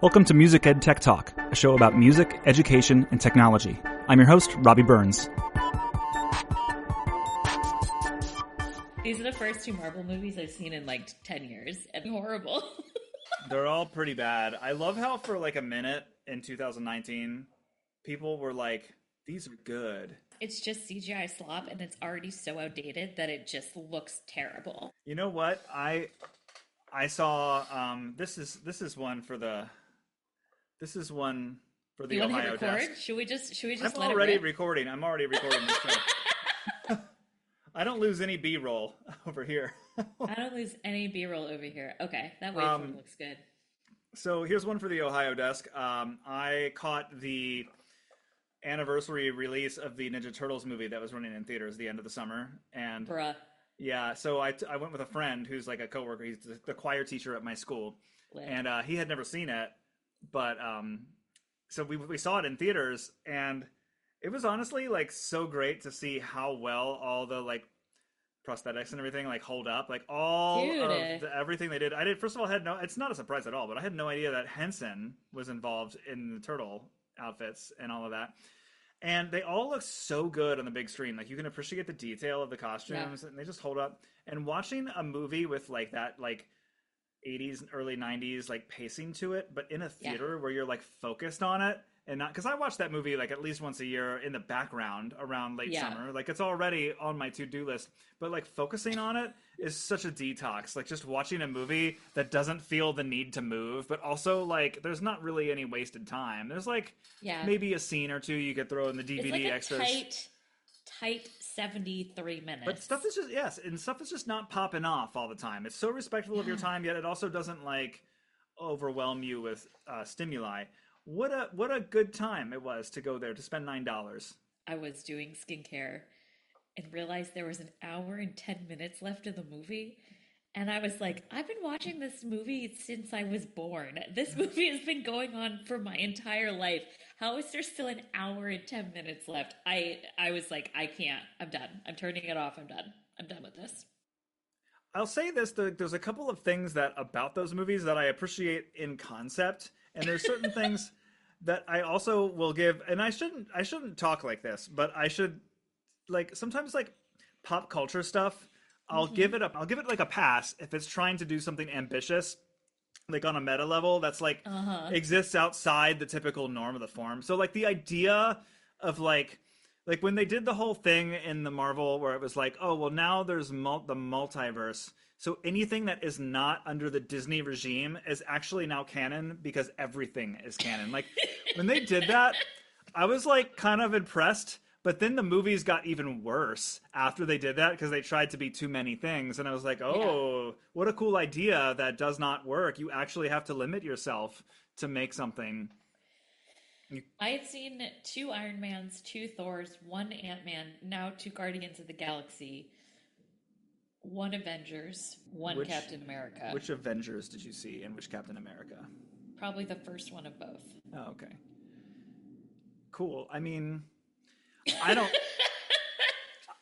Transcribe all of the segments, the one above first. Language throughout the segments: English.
Welcome to Music Ed Tech Talk, a show about music, education, and technology. I'm your host, Robby Burns. These are the first two Marvel movies I've seen in like 10 years, and horrible. They're all pretty bad. I love how for like a minute in 2019, people were like, these are good. It's just CGI slop, and it's already so outdated that it just looks terrible. You know what? I saw this is one for the You want to hit Ohio record? desk. Should we just I'm let already it rip? recording. I'm already recording this show. I don't lose any B-roll over here. I don't lose any B-roll over here. Okay, that waveform looks good. So here's one for the Ohio desk. I caught the anniversary release of the Ninja Turtles movie that was running in theaters the end of the summer, and Bruh. yeah, so I went with a friend who's like a coworker. He's the choir teacher at my school, Lit. and he had never seen it, but so we saw it in theaters, and it was honestly like so great to see how well all the like prosthetics and everything like hold up, like all of everything they did. I did first of all had no. It's not a surprise at all, but I had no idea that Henson was involved in the turtle outfits and all of that. And they all look so good on the big screen. Like you can appreciate the detail of the costumes, and they just hold up. And watching a movie with like that, like 80s, early 90s, like pacing to it, but in a theater where you're like focused on it, and not because I watch that movie like at least once a year in the background around late summer. Like it's already on my to-do list, but like focusing on it is such a detox. Like just watching a movie that doesn't feel the need to move, but also like there's not really any wasted time. There's like maybe a scene or two you could throw in the DVD it's like extras. Tight 73 minutes. But stuff is just stuff is just not popping off all the time. It's so respectful of your time, yet it also doesn't like overwhelm you with stimuli. What a good time it was to go there to spend $9. I was doing skincare and realized there was an hour and 10 minutes left of the movie. And I was like, I've been watching this movie since I was born. This movie has been going on for my entire life. How is there still an hour and 10 minutes left? I was like, I can't. I'm done. I'm turning it off. I'm done. I'm done with this. I'll say this, there's a couple of things that about those movies that I appreciate in concept, and there's certain things that I also will give, and I shouldn't talk like this, but I should, like, sometimes like pop culture stuff, I'll give it like a pass if it's trying to do something ambitious, like on a meta level that's like exists outside the typical norm of the form. So like the idea of like when they did the whole thing in the Marvel where it was like, oh well, now there's the multiverse, so anything that is not under the Disney regime is actually now canon because everything is canon. Like when they did that, I was like kind of impressed. But then the movies got even worse after they did that because they tried to be too many things. And I was like, oh, what a cool idea that does not work. You actually have to limit yourself to make something. I had seen 2 Iron Mans, 2 Thors, 1 Ant-Man, now 2 Guardians of the Galaxy, 1 Avengers, 1 Captain America. Which Avengers did you see and which Captain America? Probably the first one of both. Oh, okay. Cool. I mean, I don't...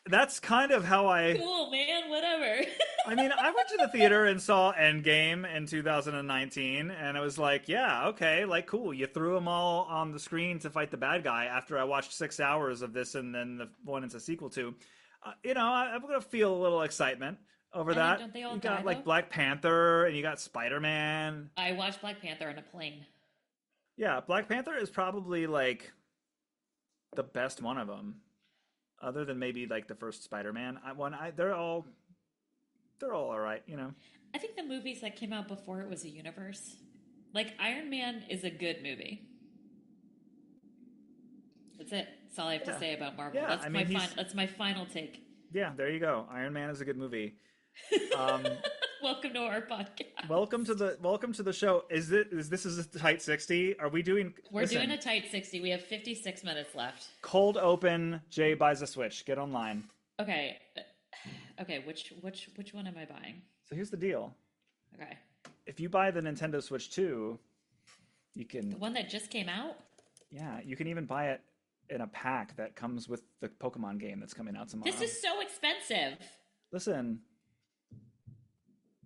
That's kind of how I... Cool, man, whatever. I mean, I went to the theater and saw Endgame in 2019, and I was like, yeah, okay, like, cool. You threw them all on the screen to fight the bad guy after I watched 6 hours of this and then the one it's a sequel to. I'm going to feel a little excitement over that. Don't they all you got, die, like, though? Black Panther, and you got Spider-Man. I watched Black Panther on a plane. Yeah, Black Panther is probably, like, the best one of them. Other than maybe, like, the first Spider-Man. They're all right, you know. I think the movies that came out before it was a universe. Like, Iron Man is a good movie. That's it. That's all I have to say about Marvel. Yeah, That's my final take. Yeah, there you go. Iron Man is a good movie. Welcome to our podcast. Welcome to the show. Is this a tight 60? Are we doing? We're doing a tight 60. We have 56 minutes left. Cold open. Jay buys a Switch. Get online. Okay. Which one am I buying? So here's the deal. Okay. If you buy the Nintendo Switch 2, you can... The one that just came out? Yeah, you can even buy it in a pack that comes with the Pokemon game that's coming out tomorrow. This is so expensive. Listen,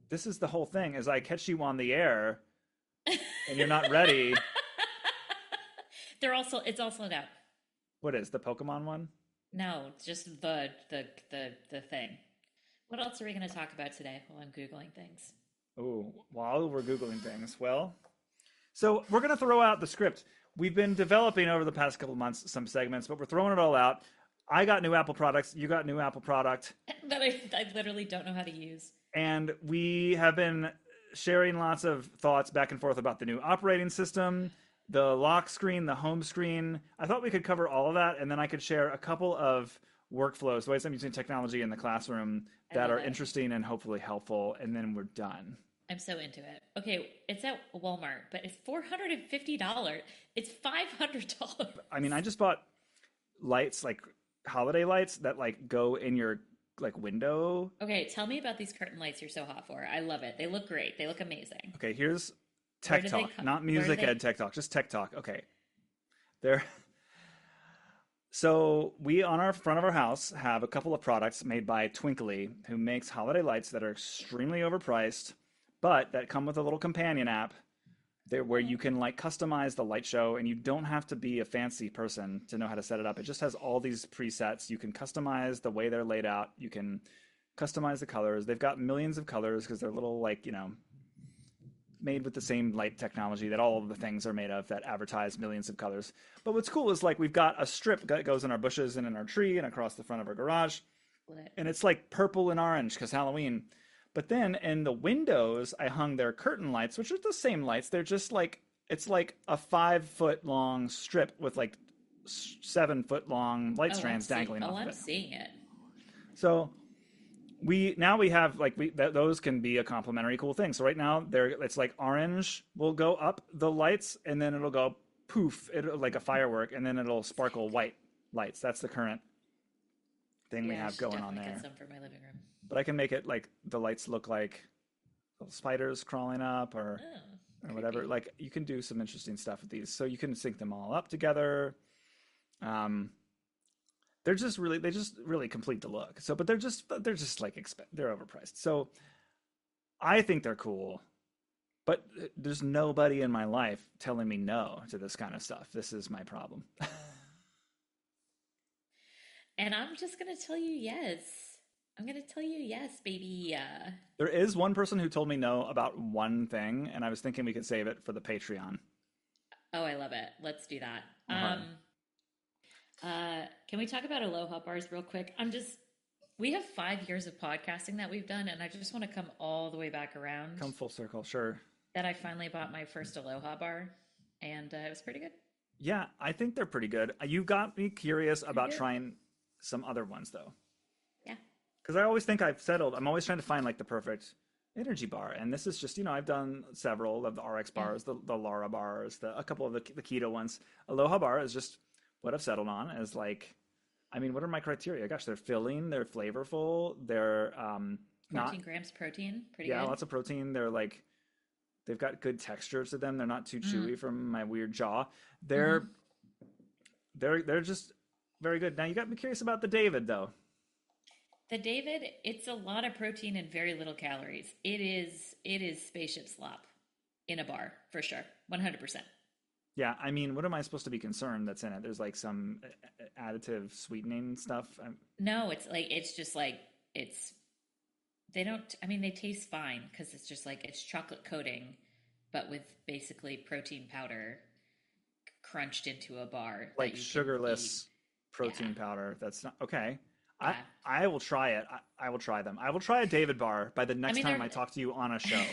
this is the whole thing. As I catch you on the air, and you're not ready. It's also an app. What is the Pokemon one? No, just the thing. What else are we going to talk about today while I'm Googling things? Oh, while we're Googling things. Well, so we're going to throw out the script. We've been developing over the past couple months some segments, but we're throwing it all out. I got new Apple products. You got new Apple product. That I literally don't know how to use. And we have been sharing lots of thoughts back and forth about the new operating system, the lock screen, the home screen. I thought we could cover all of that, and then I could share a couple of workflows, ways I'm using technology in the classroom I that love are it. interesting and hopefully helpful, and then we're done. I'm so into it. Okay, it's at Walmart, but it's $450. It's $500. I mean, I just bought lights, like holiday lights that like go in your like window. Okay, tell me about these curtain lights you're so hot for. I love it. They look great. They look amazing. Okay, here's Where tech do they talk, come? not Where do music they? ed tech talk, just tech talk. Okay. There So we on our front of our house have a couple of products made by Twinkly, who makes holiday lights that are extremely overpriced, but that come with a little companion app there where you can like customize the light show, and you don't have to be a fancy person to know how to set it up. It just has all these presets. You can customize the way they're laid out. You can customize the colors. They've got millions of colors because they're little like, made with the same light technology that all of the things are made of that advertise millions of colors. But what's cool is like we've got a strip that goes in our bushes and in our tree and across the front of our garage, Lit. and it's like purple and orange because Halloween. But then in the windows, I hung their curtain lights, which are the same lights. They're just like it's like a 5 foot long strip with like 7 foot long light strands dangling off of I'm it. seeing it. So we have like those can be a complementary cool thing. So right now it's like orange will go up the lights, and then it'll go poof, it like a firework, and then it'll sparkle white lights. That's the current thing we Yeah, I have should going on definitely there. get some for my living room. But I can make it like the lights look like little spiders crawling up Oh, or whatever. creepy. Like you can do some interesting stuff with these. So you can sync them all up together. Um, they just really complete the look. So, but they're just like they're overpriced. So I think they're cool, but there's nobody in my life telling me no to this kind of stuff. This is my problem. And I'm just gonna tell you yes. I'm gonna tell you yes, baby. There is one person who told me no about one thing, and I was thinking we could save it for the Patreon. Oh, I love it. Let's do that. Okay. Can we talk about Aloha bars real quick? We have 5 years of podcasting that we've done, and I just want to come all the way back around Come full circle, sure. that I finally bought my first Aloha bar, and it was pretty good. Yeah, I think they're pretty good. You got me curious Pretty about good. trying some other ones though, Yeah. because I always think I've settled. I'm always trying to find like the perfect energy bar, and this is just I've done several of the RX Yeah. bars, the Lara bars, a couple of the keto ones. Aloha bar is just what I've settled on as like, I mean, what are my criteria? Gosh, they're filling, they're flavorful, they're not 14 grams protein. Pretty yeah, good. lots of protein. They're like they've got good texture to them. They're not too Mm. chewy from my weird jaw. Hmm. They're they're just very good. Now you got me curious about the David though. The David, it's a lot of protein and very little calories. It is spaceship slop in a bar for sure. 100%. Yeah, I mean, what am I supposed to be concerned that's in it? There's like some additive sweetening stuff. No, it's just like it's they don't I mean they taste fine because it's just like it's chocolate coating but with basically protein powder crunched into a bar Like that you can eat. sugarless Yeah. protein powder. That's not okay. I Yeah. I will try it. I will try them. I will try a David bar by the I next mean time they're I talk to you on a show.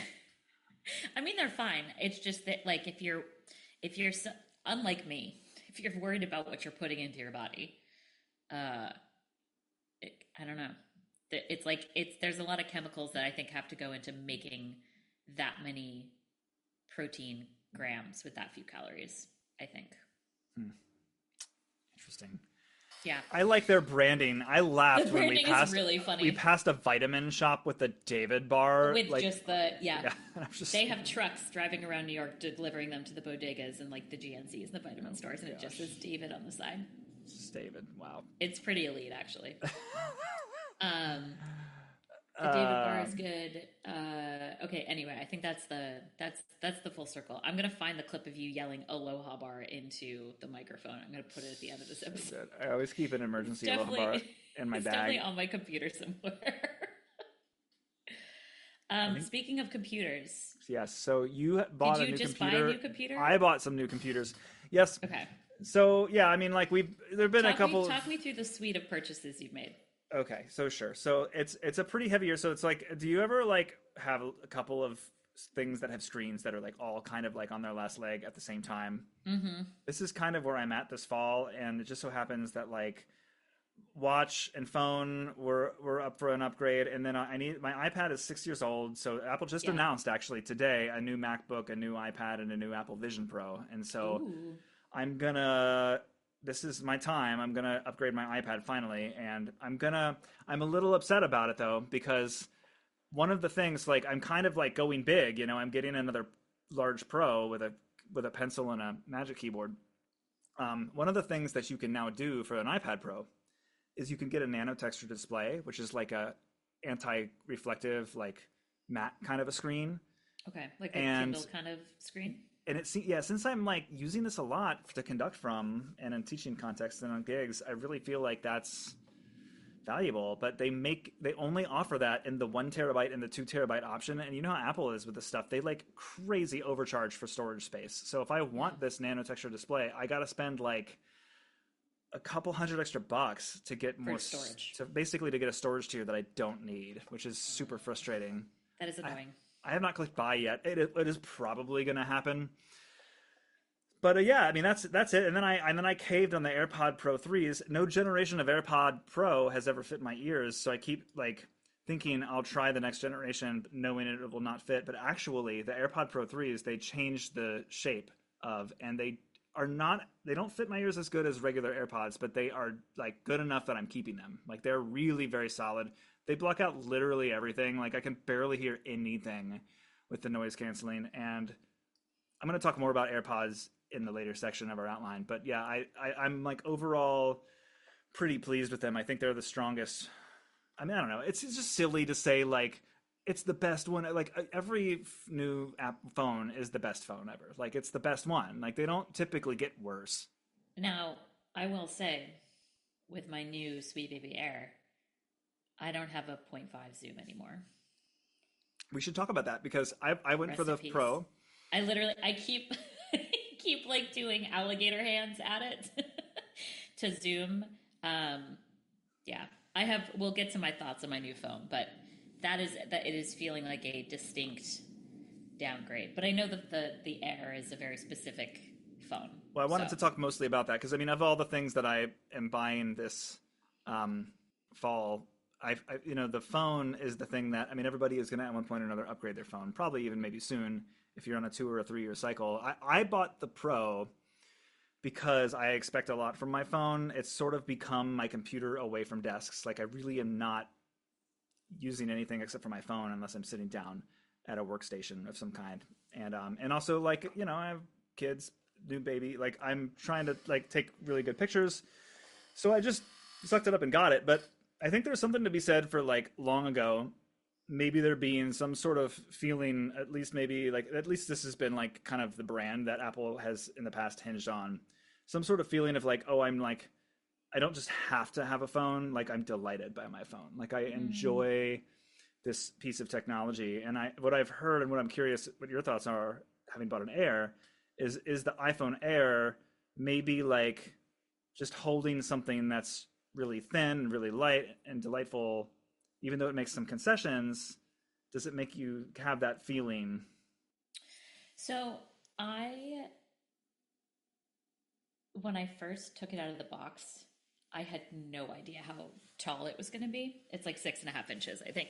I mean they're fine. It's just that like if you're so, unlike me, if you're worried about what you're putting into your body, uh I don't know. It's like there's a lot of chemicals that I think have to go into making that many protein grams with that few calories, I think. Hmm, interesting. Yeah. I like their branding. I The laughed when branding is really we funny passed a vitamin shop with the David bar. with Like just yeah. yeah, and I was just They have trucks driving around New York delivering them to the bodegas and like the GNCs and the vitamin stores, and it just gosh. says David on the side. Just David. Wow. It's pretty elite, actually. Um, The David bar is Um, good. Okay. Anyway, I think that's the full circle. I'm gonna find the clip of you yelling "Aloha bar" into the microphone. I'm gonna put it at the end of this so episode. good. I always keep an It's emergency aloha bar definitely in my it's definitely bag. on my computer somewhere. I think Speaking of computers, yes. So you did bought a you new just buy a computer. new computer? I bought some new computers. Yes. Okay. So yeah, I mean, like we've there've been a couple of Talk me through the suite of purchases you've made. okay. So sure. So it's a pretty heavy year. So it's like, do you ever like have a couple of things that have screens that are like all kind of like on their last leg at the same time? Mm-hmm. This is kind of where I'm at this fall, and it just so happens that like watch and phone were up for an upgrade, and then I need my iPad is 6 years old, so Apple just Yeah. announced actually today a new MacBook, a new iPad, and a new Apple Vision Pro, and so Ooh. I'm gonna this is my time. I'm gonna upgrade my iPad finally, and I'm a little upset about it though because one of the things like I'm kind of like going big, I'm getting another large Pro with a pencil and a Magic Keyboard. One of the things that you can now do for an iPad Pro is you can get a nano texture display, which is like a anti-reflective, like matte kind of a screen. Okay. Like a And Kindle kind of screen. yeah, since I'm like using this a lot to conduct from and in teaching context and on gigs, I really feel like that's valuable. But they only offer that in the 1 terabyte and the 2 terabyte option. And you know how Apple is with this stuff; they like crazy overcharge for storage space. So if I Yeah. want this nano texture display, I got to spend like a couple hundred extra bucks to get For more storage. to basically to get a storage tier that I don't need, which is super frustrating. That is I, annoying. I have not clicked buy yet. It is probably going to happen. But yeah, I mean that's it. And then I caved on the AirPod Pro 3s. No generation of AirPod Pro has ever fit my ears, so I keep like thinking I'll try the next generation knowing it will not fit, but actually the AirPod Pro 3s they changed the shape of and they don't fit my ears as good as regular AirPods, but they are like good enough that I'm keeping them. Like they're really very solid. They block out literally everything. Like I can barely hear anything with the noise canceling. And I'm going to talk more about AirPods in the later section of our outline. But yeah, I'm like overall pretty pleased with them. I think they're the strongest. I mean, I don't know. It's just silly to say like it's the best one. Like every new app phone is the best phone ever. Like it's the best one. Like they don't typically get worse. Now, I will say, with my new Sweet Baby Air, I don't have a point 0.5 zoom anymore. We should talk about that because I went for Rest in the peace. Pro. I keep keep like doing alligator hands at it to zoom. Yeah, I have. We'll get to my thoughts on my new phone, but that it is feeling like a distinct downgrade. But I know that the Air is a very specific phone. Well, I wanted So to talk mostly about that because I mean, of all the things that I am buying this fall, the phone is the thing that I mean, everybody is going to at one point or another upgrade their phone, probably even maybe soon if you're on a 2 or a 3 year cycle. I bought the Pro because I expect a lot from my phone. It's sort of become my computer away from desks. Like I really am not using anything except for my phone unless I'm sitting down at a workstation of some kind. And also like I have kids, new baby. Like I'm trying to like take really good pictures, so I just sucked it up and got it. But I think there's something to be said for like long ago. Maybe there being some sort of feeling, at least maybe like at least this has been like kind of the brand that Apple has in the past hinged on. Some sort of feeling of like, oh, I'm like I don't just have to have a phone. Like I'm delighted by my phone. Like I mm, enjoy this piece of technology. And what I've heard and what I'm curious what your thoughts are, having bought an Air, is the iPhone Air maybe like just holding something that's really thin, really light, and delightful, even though it makes some concessions. Does it make you have that feeling? so I when I first took it out of the box, I had no idea how tall it was going to be. It's like 6.5 inches, I think,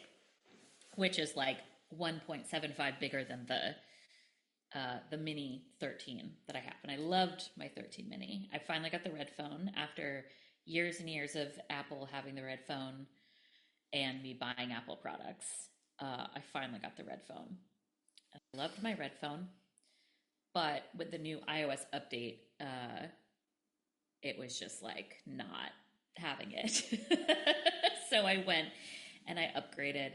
which is like 1.75 bigger than the mini 13 that I have. And I loved my 13 mini. I finally got the red phone after years and years of Apple having the red phone and me buying Apple products. I finally got the red phone. I loved my red phone, but with the new iOS update, it was just like not having it. So I went and I upgraded.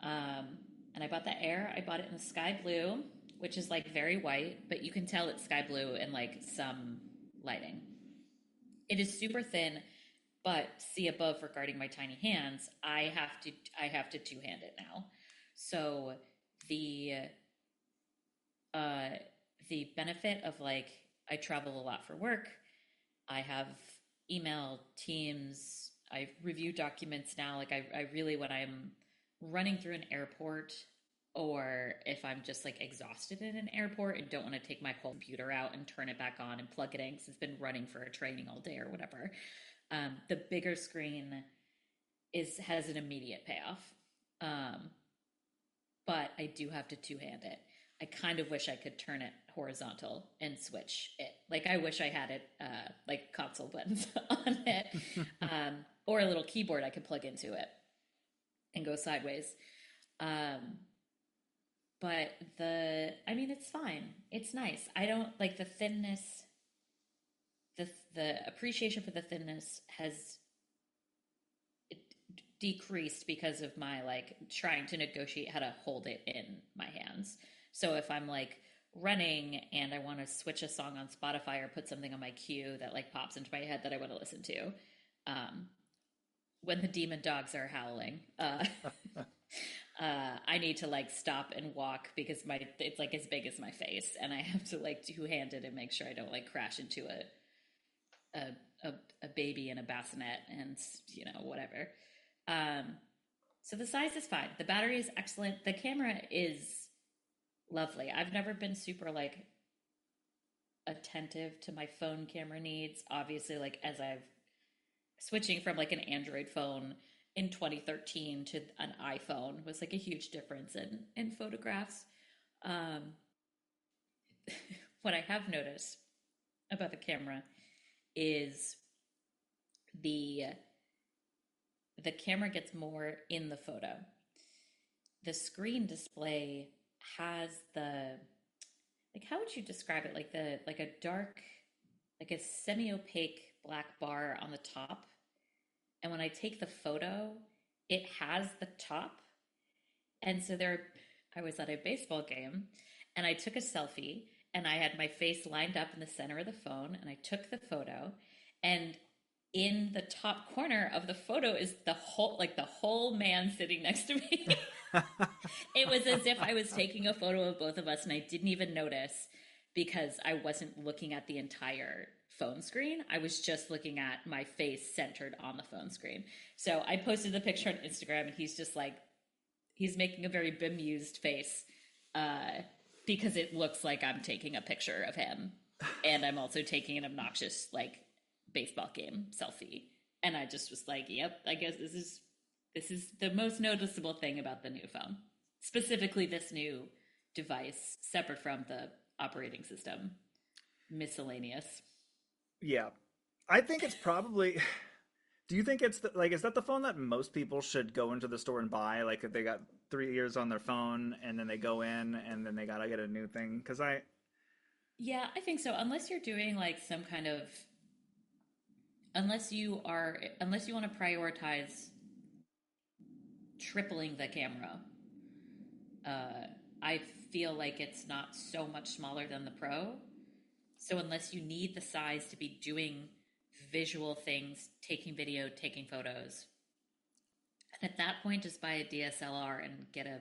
And I bought the Air. I bought it in sky blue, which is like very white, but you can tell it's sky blue in like some lighting. It is super thin, but see above regarding my tiny hands, I have to two hand it now. So the uh the benefit of like I travel a lot for work. I have email, Teams, I review documents now. Like I really when I'm running through an airport or if I'm just like exhausted in an airport and don't want to take my whole computer out and turn it back on and plug it in because it's been running for a training all day or whatever. The bigger screen is has an immediate payoff. Um, but I do have to two hand it. I kind of wish I could turn it horizontal and switch it. Like I wish I had it like console buttons on it, or a little keyboard I could plug into it and go sideways. Um, but I mean, it's fine. It's nice. I don't like the thinness. The appreciation for the thinness has decreased because of my like trying to negotiate how to hold it in my hands. So if I'm like running and I want to switch a song on Spotify or put something on my queue that like pops into my head that I want to listen to, um, when the demon dogs are howling, I need to like stop and walk because my it's like as big as my face, and I have to like two hand it and make sure I don't like crash into a baby in a bassinet and whatever. Um, so the size is fine. The battery is excellent. The camera is lovely. I've never been super like attentive to my phone camera needs. Obviously, like as I've switching from like an Android phone in 2013 to an iPhone was like a huge difference in photographs. Um, what I have noticed about the camera is the the camera gets more in the photo. The screen display has the like how would you describe it? Like the like a dark like a semi-opaque black bar on the top. And when I take the photo, it has the top. And so I was at a baseball game and I took a selfie and I had my face lined up in the center of the phone and I took the photo, and in the top corner of the photo is the whole man sitting next to me. It was as if I was taking a photo of both of us and I didn't even notice because I wasn't looking at the entire phone screen. I was just looking at my face centered on the phone screen. So I posted the picture on Instagram and he's just like, he's making a very bemused face because it looks like I'm taking a picture of him. And I'm also taking an obnoxious like baseball game selfie. And I just was like, yep, I guess this is the most noticeable thing about the new phone. Specifically this new device, separate from the operating system. Miscellaneous. Yeah. I think it's probably. Do you think it's like, is that the phone that most people should go into the store and buy? Like, if they got 3 years on their phone and then they go in and then they gotta get a new thing? Yeah, I think so. Unless you're doing like some kind of, unless you want to prioritize tripling the camera, I feel like it's not so much smaller than the Pro. So unless you need the size to be doing visual things, taking video, taking photos, and at that point, just buy a DSLR and get a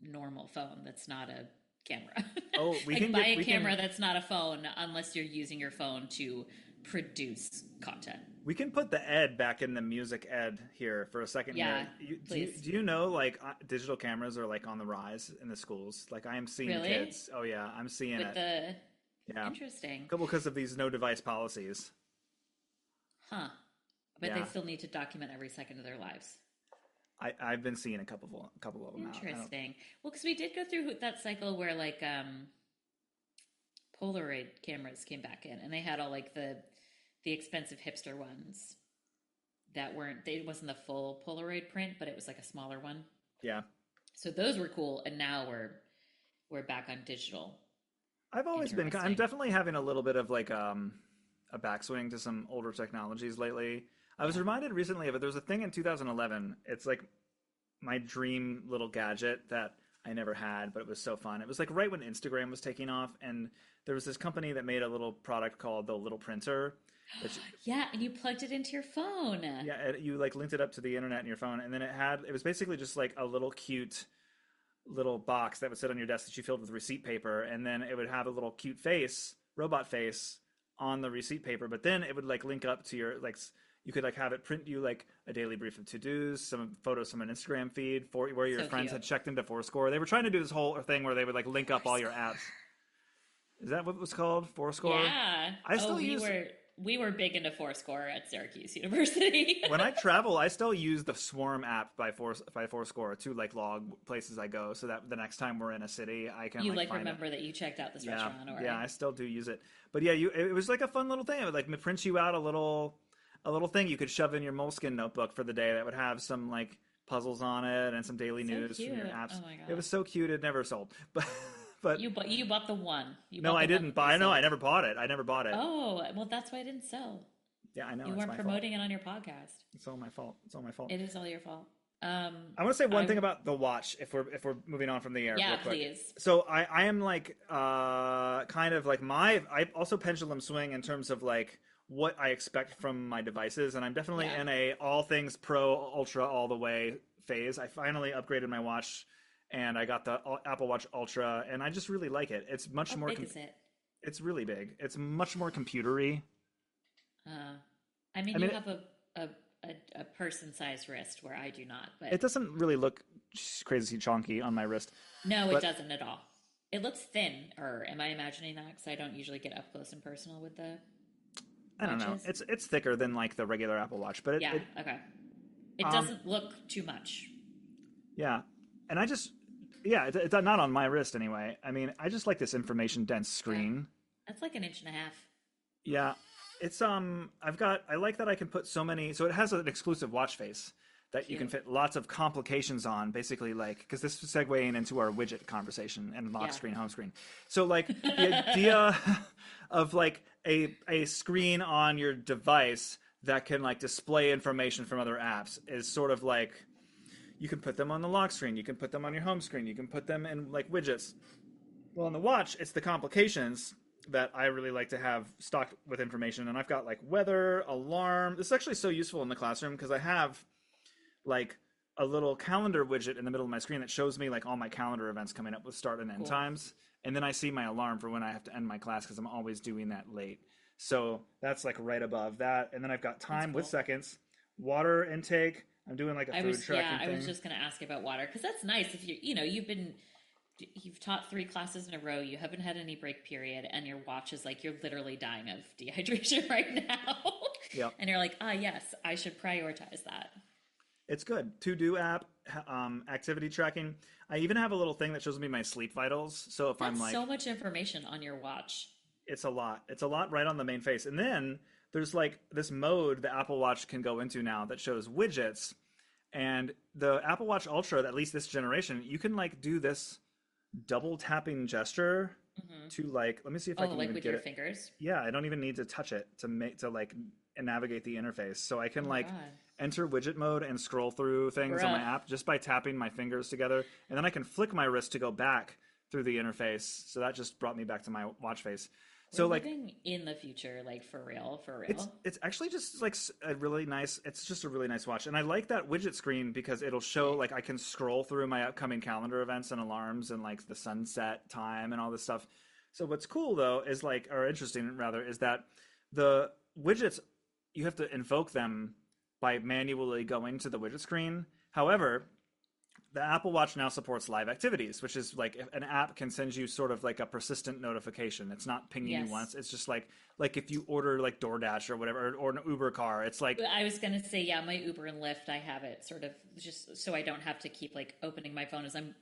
normal phone that's not a camera. Oh, Like buy a camera that's not a phone unless you're using your phone to produce content. we can put the ed back in the music ed here for a second Yeah, here. please. Do you know like digital cameras are like on the rise in the schools? Like I am seeing Really? kids. Oh yeah, I'm seeing With it. the Yeah, interesting. couple because of these no device policies. Huh. But they Yeah, still need to document every second of their lives. I've been seeing a couple of them out. Interesting. Well, because we did go through that cycle where like Polaroid cameras came back in, and they had all like the expensive hipster ones that weren't. It wasn't the full Polaroid print, but it was like a smaller one. Yeah, So those were cool, and now we're back on digital. I've always been. I'm Interesting. definitely having a little bit of like a backswing to some older technologies lately. I was Yeah. reminded recently of it. There was a thing in 2011. It's like my dream little gadget that I never had, but it was so fun. It was like right when Instagram was taking off, and there was this company that made a little product called the little printer. That Yeah, and you plugged it into your phone. yeah, you like linked it up to the internet in your phone, and then it was basically just like a little cute little box that would sit on your desk that you filled with receipt paper, and then it would have a little cute face, robot face, on the receipt paper. But then it would like link up to your like you could like have it print you like a daily brief of to-dos, some photos from an Instagram feed for where your So friends cute. had checked into Fourscore. They were trying to do this whole thing where they would like link up all your Fourscore. apps. Is that what it was called? Fourscore? Yeah. I Oh, still use we were big into Fourscore at Syracuse University. when I travel, I still use the Swarm app by Fourscore to like log places I go, so that the next time we're in a city, I can You like like find it. remember that you checked out this Yeah, restaurant, or yeah, I still do use it. But yeah, it was like a fun little thing. It would like print you out a little thing you could shove in your Moleskine notebook for the day that would have some like puzzles on it and some daily so news from cute. your apps. Oh my It god. was so cute. It never sold, but You bought the one. You no, bought I the one didn't that they buy. No, I sold. never bought it. I never bought it. Oh, well, that's why it didn't sell. Yeah, I know. You It's weren't my fault. promoting it on your podcast. It's all my fault. It's all my fault. It is all your fault. I want to say one thing about the watch if we're moving on from the air Yeah, real quick. please. So I am like kind of like I also pendulum swing in terms of like what I expect from my devices, and I'm definitely Yeah. in a all things pro ultra all the way phase. I finally upgraded my watch and I got the Apple Watch Ultra, and I just really like it. It's much How more big is it? it's really big. It's much more computery. I mean, I you mean, have a person-sized wrist where I do not, but it doesn't really look crazy chonky on my wrist. no, it but doesn't at all. It looks thin, or am I imagining that? Because I don't usually get up close and personal with the I don't know. watches. It's thicker than like the regular Apple Watch, but Yeah, okay. It doesn't look too much. yeah. And I just yeah, it's not on my wrist anyway. I mean, I just like this information dense screen. That's like an inch and a half. Yeah. It's I like that I can put so many, so it has an exclusive watch face that you can Cute. fit lots of complications on, basically, like, because this is segueing into our widget conversation and lock Yeah. screen, home screen. So like the idea of like a screen on your device that can like display information from other apps is sort of like you can put them on the lock screen, you can put them on your home screen, you can put them in like widgets. Well, on the watch, it's the complications that I really like to have stocked with information. And I've got like weather, alarm. This is actually so useful in the classroom because I have like a little calendar widget in the middle of my screen that shows me like all my calendar events coming up with start and end Cool. times. And then I see my alarm for when I have to end my class because I'm always doing that late. So that's like right above that. And then I've got time with cool. seconds, water intake. I'm doing like a food tracking I thing. was just going to ask about water because that's nice if you've taught 3 classes in a row, you haven't had any break period, and your watch is like you're literally dying of dehydration right now. Yep. And you're like, yes, I should prioritize that. It's good. To-do app, activity tracking. I even have a little thing that shows me my sleep vitals. So if I'm That's like, so much information on your watch. it's a lot. It's a lot right on the main face. And then there's like this mode the Apple Watch can go into now that shows widgets. And the Apple Watch Ultra, at least this generation, you can like do this double tapping gesture to like, let me see if I Oh, can like even with get your it. fingers? Yeah, I don't even need to touch it to like navigate the interface. So I can Oh my like God. enter widget mode and scroll through things on my Bruh. app just by tapping my fingers together. And then I can flick my wrist to go back through the interface. So that just brought me back to my watch face. So We're like living in the future, like for real, for real. it's actually just like a really nice, it's just a really nice watch. And I like that widget screen because it'll show like I can scroll through my upcoming calendar events and alarms and like the sunset time and all this stuff. So what's cool though is like, or interesting rather, is that the widgets, you have to invoke them by manually going to the widget screen. However, the Apple Watch now supports live activities, which is like an app can send you sort of like a persistent notification. It's not pinging Yes. you once. It's just like if you order like DoorDash or whatever, or an Uber car, it's like I was gonna say, yeah, my Uber and Lyft, I have it sort of just so I don't have to keep like opening my phone as I'm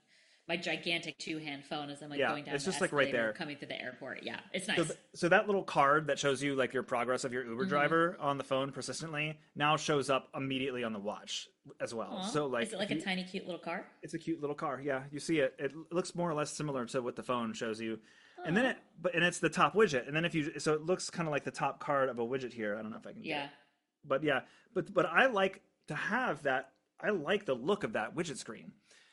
my gigantic 2-hand phone as I'm like Yeah, going down it's the just, like, right escalator there. coming to the airport. Yeah, it's nice. so that little card that shows you like your progress of your Uber driver on the phone persistently now shows up immediately on the watch as well. Aw. So like is it like a tiny cute little car? it's a cute little car. Yeah, you see it. It looks more or less similar to what the phone shows you. And then it's the top widget. And then so it looks kind of like the top card of a widget here. I don't know if I can get Yeah. it. But yeah, but I like to have that I like the look of that widget screen.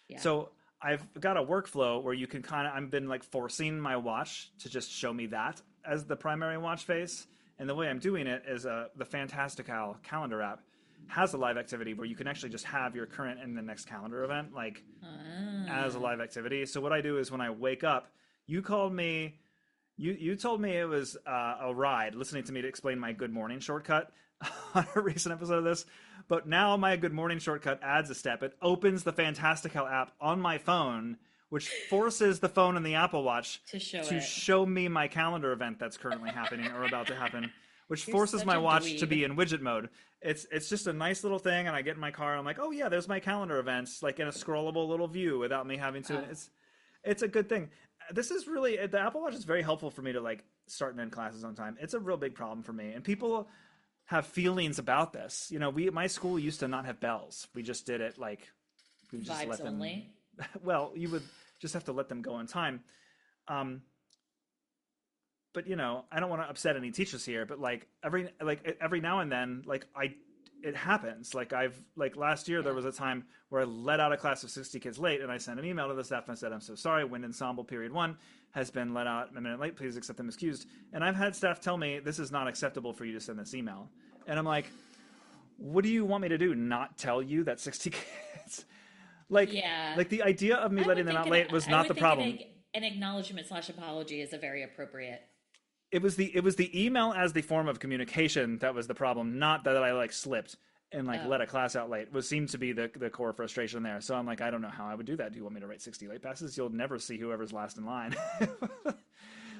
Yeah. So I've got a workflow where you can kind of, I've been like forcing my watch to just show me that as the primary watch face. And the way I'm doing it is the Fantastical calendar app has a live activity where you can actually just have your current and the next calendar event like as a Ah. live activity. So what I do is when I wake up, you called me, you told me it was a ride listening to me to explain my good morning shortcut on a recent episode of this. But now my good morning shortcut adds a step. It opens the Fantastical app on my phone, which forces the phone and the Apple Watch To show to it. show me my calendar event that's currently happening or about to happen, which You're forces such my a watch to dweeb. be in widget mode. It's just a nice little thing, and I get in my car, and I'm like, oh yeah, there's my calendar events, like in a scrollable little view without me having to. Oh. It's a good thing. This is really the Apple Watch is very helpful for me to like start and end classes on time. It's a real big problem for me, and people have feelings about this. You know, we my school used to not have bells. We just did it like we would just let Vibes them. only. Well, you would just have to let them go on time. Um, but you know, I don't want to upset any teachers here, but every now and then, it happens. Like I've like last year there Yeah. was a time where I let out a class of 60 kids late, and I sent an email to the staff and I said, "I'm so sorry. Wind Ensemble Period 1 has been let out a minute late. Please accept them excused." And I've had staff tell me this is not acceptable for you to send this email, and I'm like, "What do you want me to do? Not tell you that 60 kids?" like Yeah. like the idea of me I letting would them think out late was I not would the think problem. an acknowledgement slash apology is a very appropriate. It was the email as the form of communication that was the problem, not that I like slipped and like let Oh. a class out late. Was seemed to be the core frustration there. So I'm like, I don't know how I would do that. Do you want me to write 60 late passes? You'll never see whoever's last in line.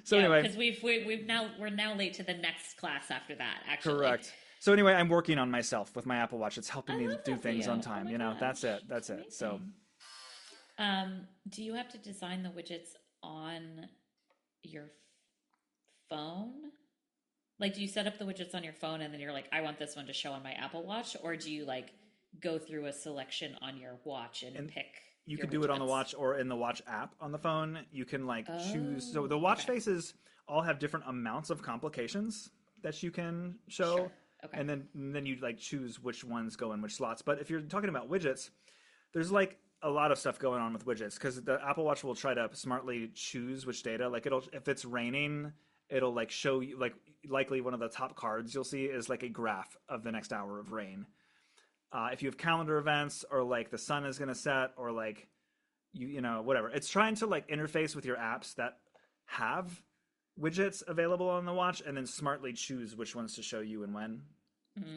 So Yeah, anyway, because we're now late to the next class after that, actually. correct. So anyway, I'm working on myself with my Apple Watch. It's helping I me love do that for things you. on Oh time. my You know, that's gosh. it. That's it. So Amazing. Do you have to design the widgets on your phone? Like, do you set up the widgets on your phone and then you're like, I want this one to show on my Apple Watch? Or do you like go through a selection on your watch and and pick you your can do it on the widgets? watch or in the watch app on the phone. You can like choose. So Oh, the watch okay. faces all have different amounts of complications that you can Sure. show, Okay. and then you like choose which ones go in which slots. But if you're talking about widgets, there's like a lot of stuff going on with widgets because the Apple Watch will try to smartly choose which data. Like it'll if it's raining, it'll like show you like likely one of the top cards you'll see is like a graph of the next hour of rain. If you have calendar events or like the sun is going to set or like you know whatever, it's trying to like interface with your apps that have widgets available on the watch and then smartly choose which ones to show you and when.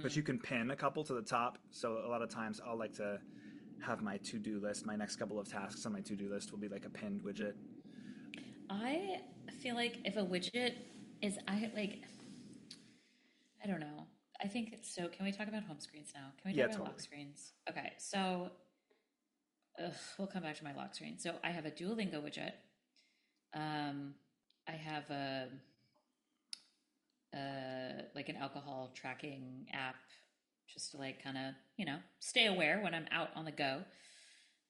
But Mm. you can pin a couple to the top. So a lot of times I'll like to have my to-do list. My next couple of tasks on my to-do list will be like a pinned widget. I feel like if a widget is, I don't know. I think so. Can we talk about home screens now? Can we talk Yeah, about lock totally. screens? Okay, so we'll come back to my lock screen. So I have a Duolingo widget. I have like an alcohol tracking app, just to like kind of stay aware when I'm out on the go.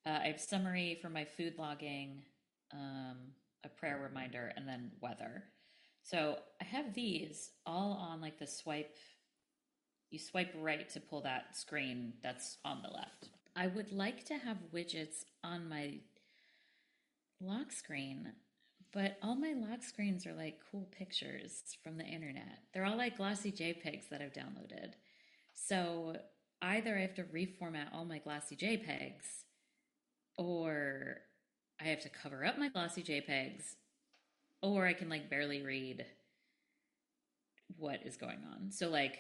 I have summary for my food logging, a prayer reminder, and then weather. So I have these all on like the swipe. You swipe right to pull that screen that's on the left. I would like to have widgets on my lock screen, but all my lock screens are like cool pictures from the internet. They're all like glossy JPEGs that I've downloaded. So either I have to reformat all my glossy JPEGs or I have to cover up my glossy JPEGs or I can like barely read what is going on. So like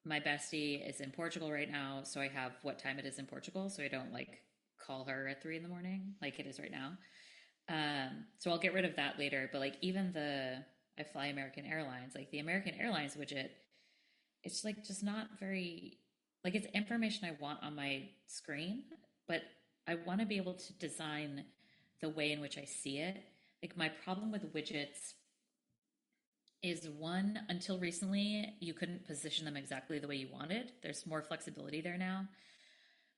my bestie is in Portugal right now, so I have what time it is in Portugal, so I don't like call her at 3 in the morning like it is right now. So I'll get rid of that later. But like even I fly American Airlines, like the American Airlines widget, it's like just not very like it's information I want on my screen, but I want to be able to design the way in which I see it. Like my problem with widgets is one, until recently, you couldn't position them exactly the way you wanted. There's more flexibility there now.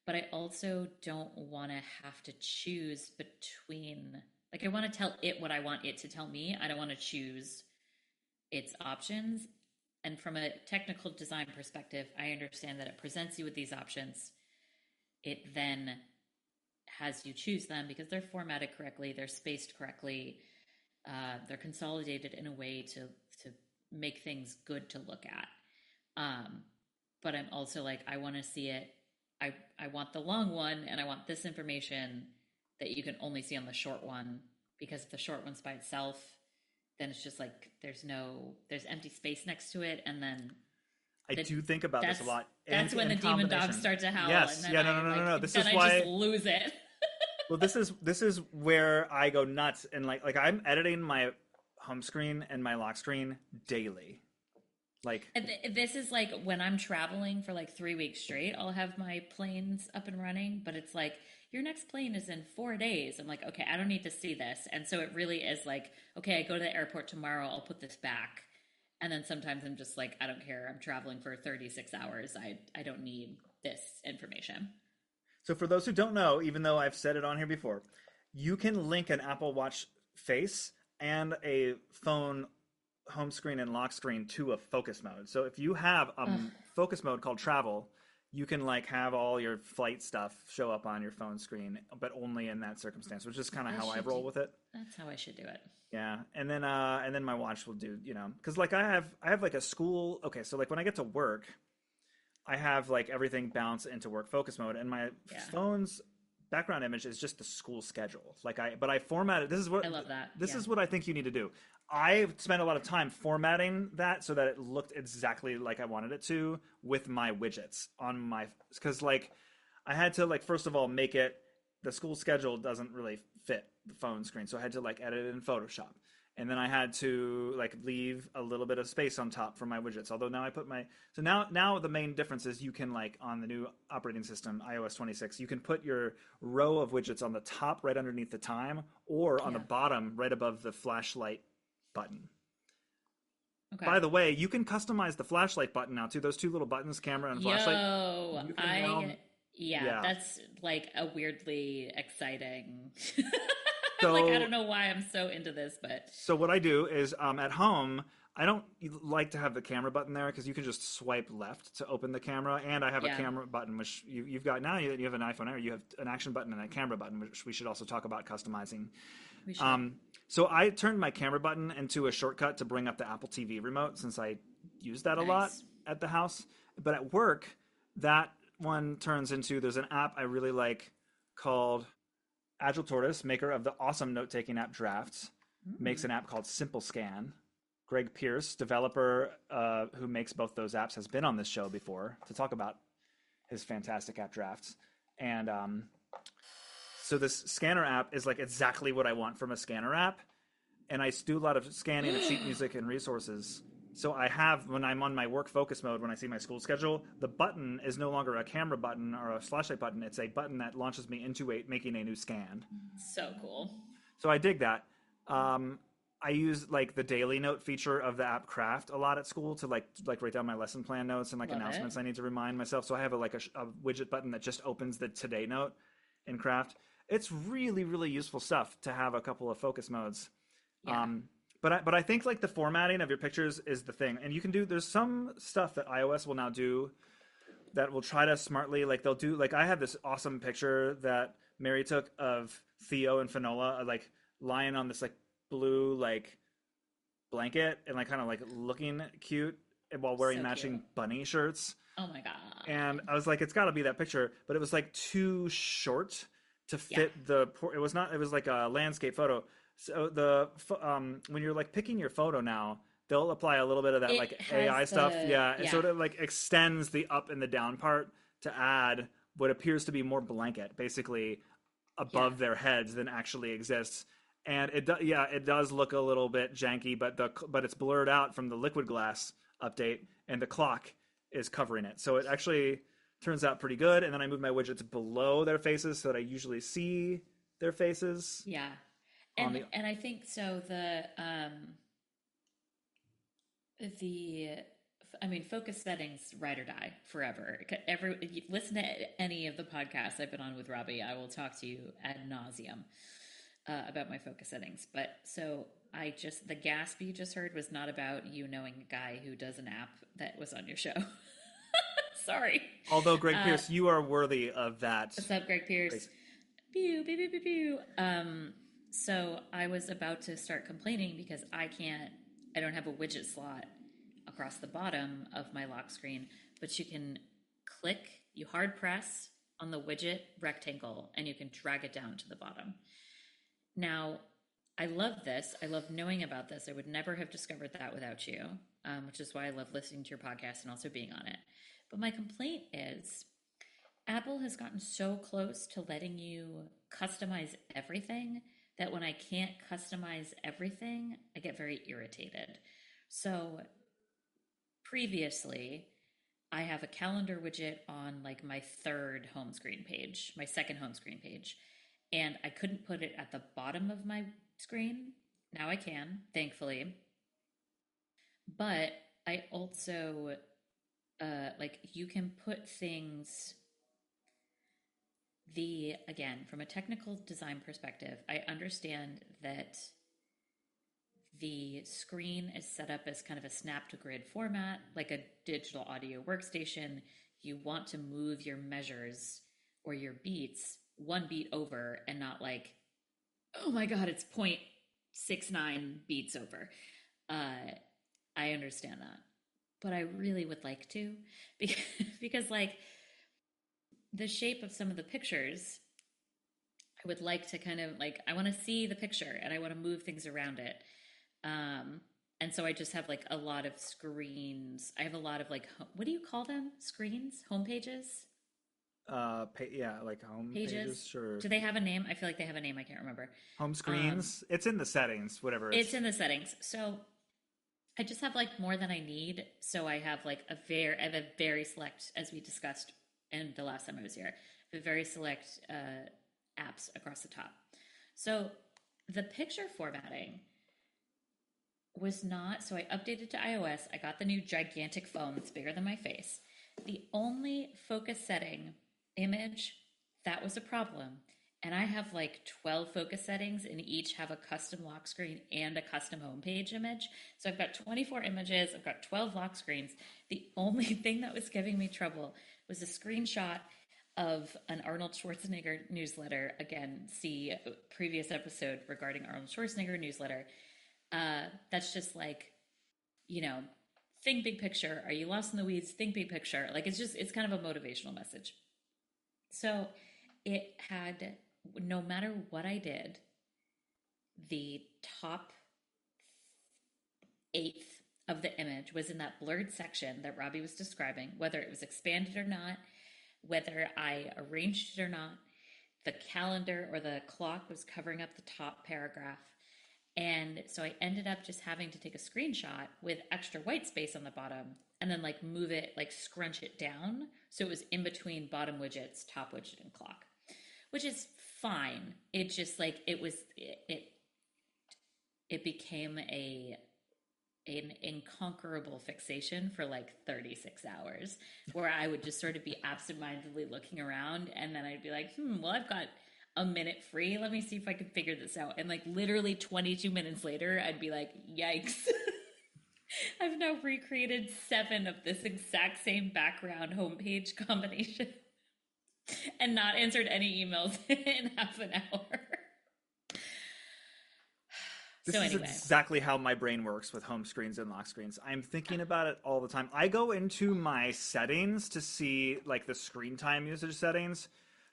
But I also don't want to have to choose between, like, I want to tell it what I want it to tell me. I don't want to choose its options. And from a technical design perspective, I understand that it presents you with these options. it then has you choose them because they're formatted correctly, they're spaced correctly, they're consolidated in a way to make things good to look at. Um, but I'm also like, I want to see it. I want the long one, and I want this information that you can only see on the short one, because if the short one's by itself, then it's just like there's empty space next to it, and then I the, do think about this that's a lot that's when in the demon dogs combination. start to howl, and Yes. then Yeah. No. No. I No. No. No. like This then is I just why. lose it. Well, this is where I go nuts, and like I'm editing my home screen and my lock screen daily. Like, This is like when I'm traveling for like 3 weeks straight, I'll have my planes up and running, but it's like, your next plane is in 4 days. I'm like, okay, I don't need to see this. And so it really is like, okay, I go to the airport tomorrow, I'll put this back. And then sometimes I'm just like, I don't care. I'm traveling for 36 hours. I don't need this information. so for those who don't know, even though I've said it on here before, you can link an Apple Watch face and a phone home screen and lock screen to a focus mode. So if you have a Ugh, focus mode called travel, you can like have all your flight stuff show up on your phone screen, but only in that circumstance, which is kind of I how I should do roll with it. that's how I should do it. Yeah, and then my watch will do, because like I have like a school. Okay, so like when I get to work, I have like everything bounce into work focus mode, and my Yeah. phone's background image is just the school schedule. But I formatted. I love that. This Yeah. is what I think you need to do. I spent a lot of time formatting that so that it looked exactly like I wanted it to with my widgets on my, because like I had to like first of all make it, the school schedule doesn't really fit the phone screen, so I had to like edit it in Photoshop. And then I had to like leave a little bit of space on top for my widgets. Although now I put my, so now the main difference is you can like on the new operating system iOS 26, you can put your row of widgets on the top right underneath the time, or on the Yeah. bottom right above the flashlight button. Okay. By the way, you can customize the flashlight button now too. Those two little buttons, camera and flashlight. Yo, You can now, yeah, yeah. that's like a weirdly exciting. Like, I don't So know why I'm so into this, but So what I do is at home, I don't like to have the camera button there because you can just swipe left to open the camera, and I have a yeah, camera button which you've got now. You have an iPhone Air, you have an action button and a camera button, which we should also talk about customizing. we should. Um, so I turned my camera button into a shortcut to bring up the Apple TV remote since I use that a lot Nice. at the house. But at work, that one turns into, there's an app I really like called Agile Tortoise, maker of the awesome note-taking app Drafts, makes Mm, an app called Simple Scan. Greg Pierce, developer who makes both those apps, has been on this show before to talk about his fantastic app Drafts. And so this scanner app is like exactly what I want from a scanner app. And I do a lot of scanning of sheet music and resources. So I have, when I'm on my work focus mode, when I see my school schedule, the button is no longer a camera button or a flashlight button. It's a button that launches me into making a new scan. so cool. So I dig that. Um, I use like the daily note feature of the app Craft a lot at school to like write down my lesson plan notes and like Love it. announcements I need to remind myself. So I have a widget button that just opens the today note in Craft. It's really really useful stuff to have a couple of focus modes. Yeah. But I think like the formatting of your pictures is the thing, and you can do. There's some stuff that iOS will now do that will try to smartly, like they'll do, like I have this awesome picture that Mary took of Theo and Finola like lying on this like blue like blanket and like kind of like looking cute while wearing So cute. matching bunny shirts. Oh my God. And I was like, it's got to be that picture, but it was like too short to Yeah. fit it was not, it was like a landscape photo. So when you're like picking your photo now, they'll apply a little bit of that It like has AI stuff. Yeah. And so yeah. it like extends the up and the down part to add what appears to be more blanket, basically Yeah. above their heads than actually exists. And it does look a little bit janky, but it's blurred out from the liquid glass update, and the clock is covering it. So it actually turns out pretty good. And then I move my widgets below their faces so that I usually see their faces Yeah. on the. And I think so the I mean, focus settings ride or die forever. You listen to any of the podcasts I've been on with Robby. I will talk to you ad nauseum about my focus settings. But so the gasp you just heard was not about you knowing a guy who does an app that was on your show. Sorry. Although, Greg Pierce, you are worthy of that. What's up, Greg Pierce? Praise. Pew, pew, pew, pew, pew. So I was about to start complaining because I don't have a widget slot across the bottom of my lock screen, but you can you hard press on the widget rectangle and you can drag it down to the bottom. Now, I love this. I love knowing about this. I would never have discovered that without you, which is why I love listening to your podcast and also being on it. But my complaint is Apple has gotten so close to letting you customize everything that when I can't customize everything, I get very irritated. So previously, I have a calendar widget on like my second home screen page, and I couldn't put it at the bottom of my screen. Now I can, thankfully. But I also, you can put things, again, from a technical design perspective, I understand that the screen is set up as kind of a snap to grid format, like a digital audio workstation. You want to move your measures or your beats one beat over and not like, oh my God, it's 0.69 beats over. I understand that, but I really would like to because like the shape of some of the pictures, I would like to kind of like, I want to see the picture and I want to move things around it. And so I just have like a lot of screens. I have a lot of like, what do you call them? Screens? Home pages? Like home pages, sure. Do they have a name? I feel like they have a name. I can't remember. Home screens. It's in the settings, whatever. It's in the settings. So I just have like more than I need. So I have like I have a very select, as we discussed in the last time I was here, I have a very select apps across the top. So the picture formatting was not, so I updated to iOS. I got the new gigantic phone that's bigger than my face. The only focus setting image, that was a problem. And I have like 12 focus settings and each have a custom lock screen and a custom homepage image. So I've got 24 images, I've got 12 lock screens. The only thing that was giving me trouble was a screenshot of an Arnold Schwarzenegger newsletter. Again, see previous episode regarding Arnold Schwarzenegger newsletter. That's just like, think big picture. Are you lost in the weeds? Think big picture. Like, it's kind of a motivational message. So it had, no matter what I did, the top eighth of the image was in that blurred section that Robby was describing, whether it was expanded or not, whether I arranged it or not. The calendar or the clock was covering up the top paragraph. And so I ended up just having to take a screenshot with extra white space on the bottom and then like move it, like scrunch it down. So it was in between bottom widgets, top widget, and clock, which is fine. It just like, it became an inconquerable fixation for like 36 hours where I would just sort of be absentmindedly looking around and then I'd be like, well, I've got a minute free. Let me see if I can figure this out. And like literally 22 minutes later, I'd be like, yikes. I've now recreated 7 of this exact same background homepage combination and not answered any emails in half an hour. This is exactly how my brain works with home screens and lock screens. I'm thinking about it all the time. I go into my settings to see like the screen time usage settings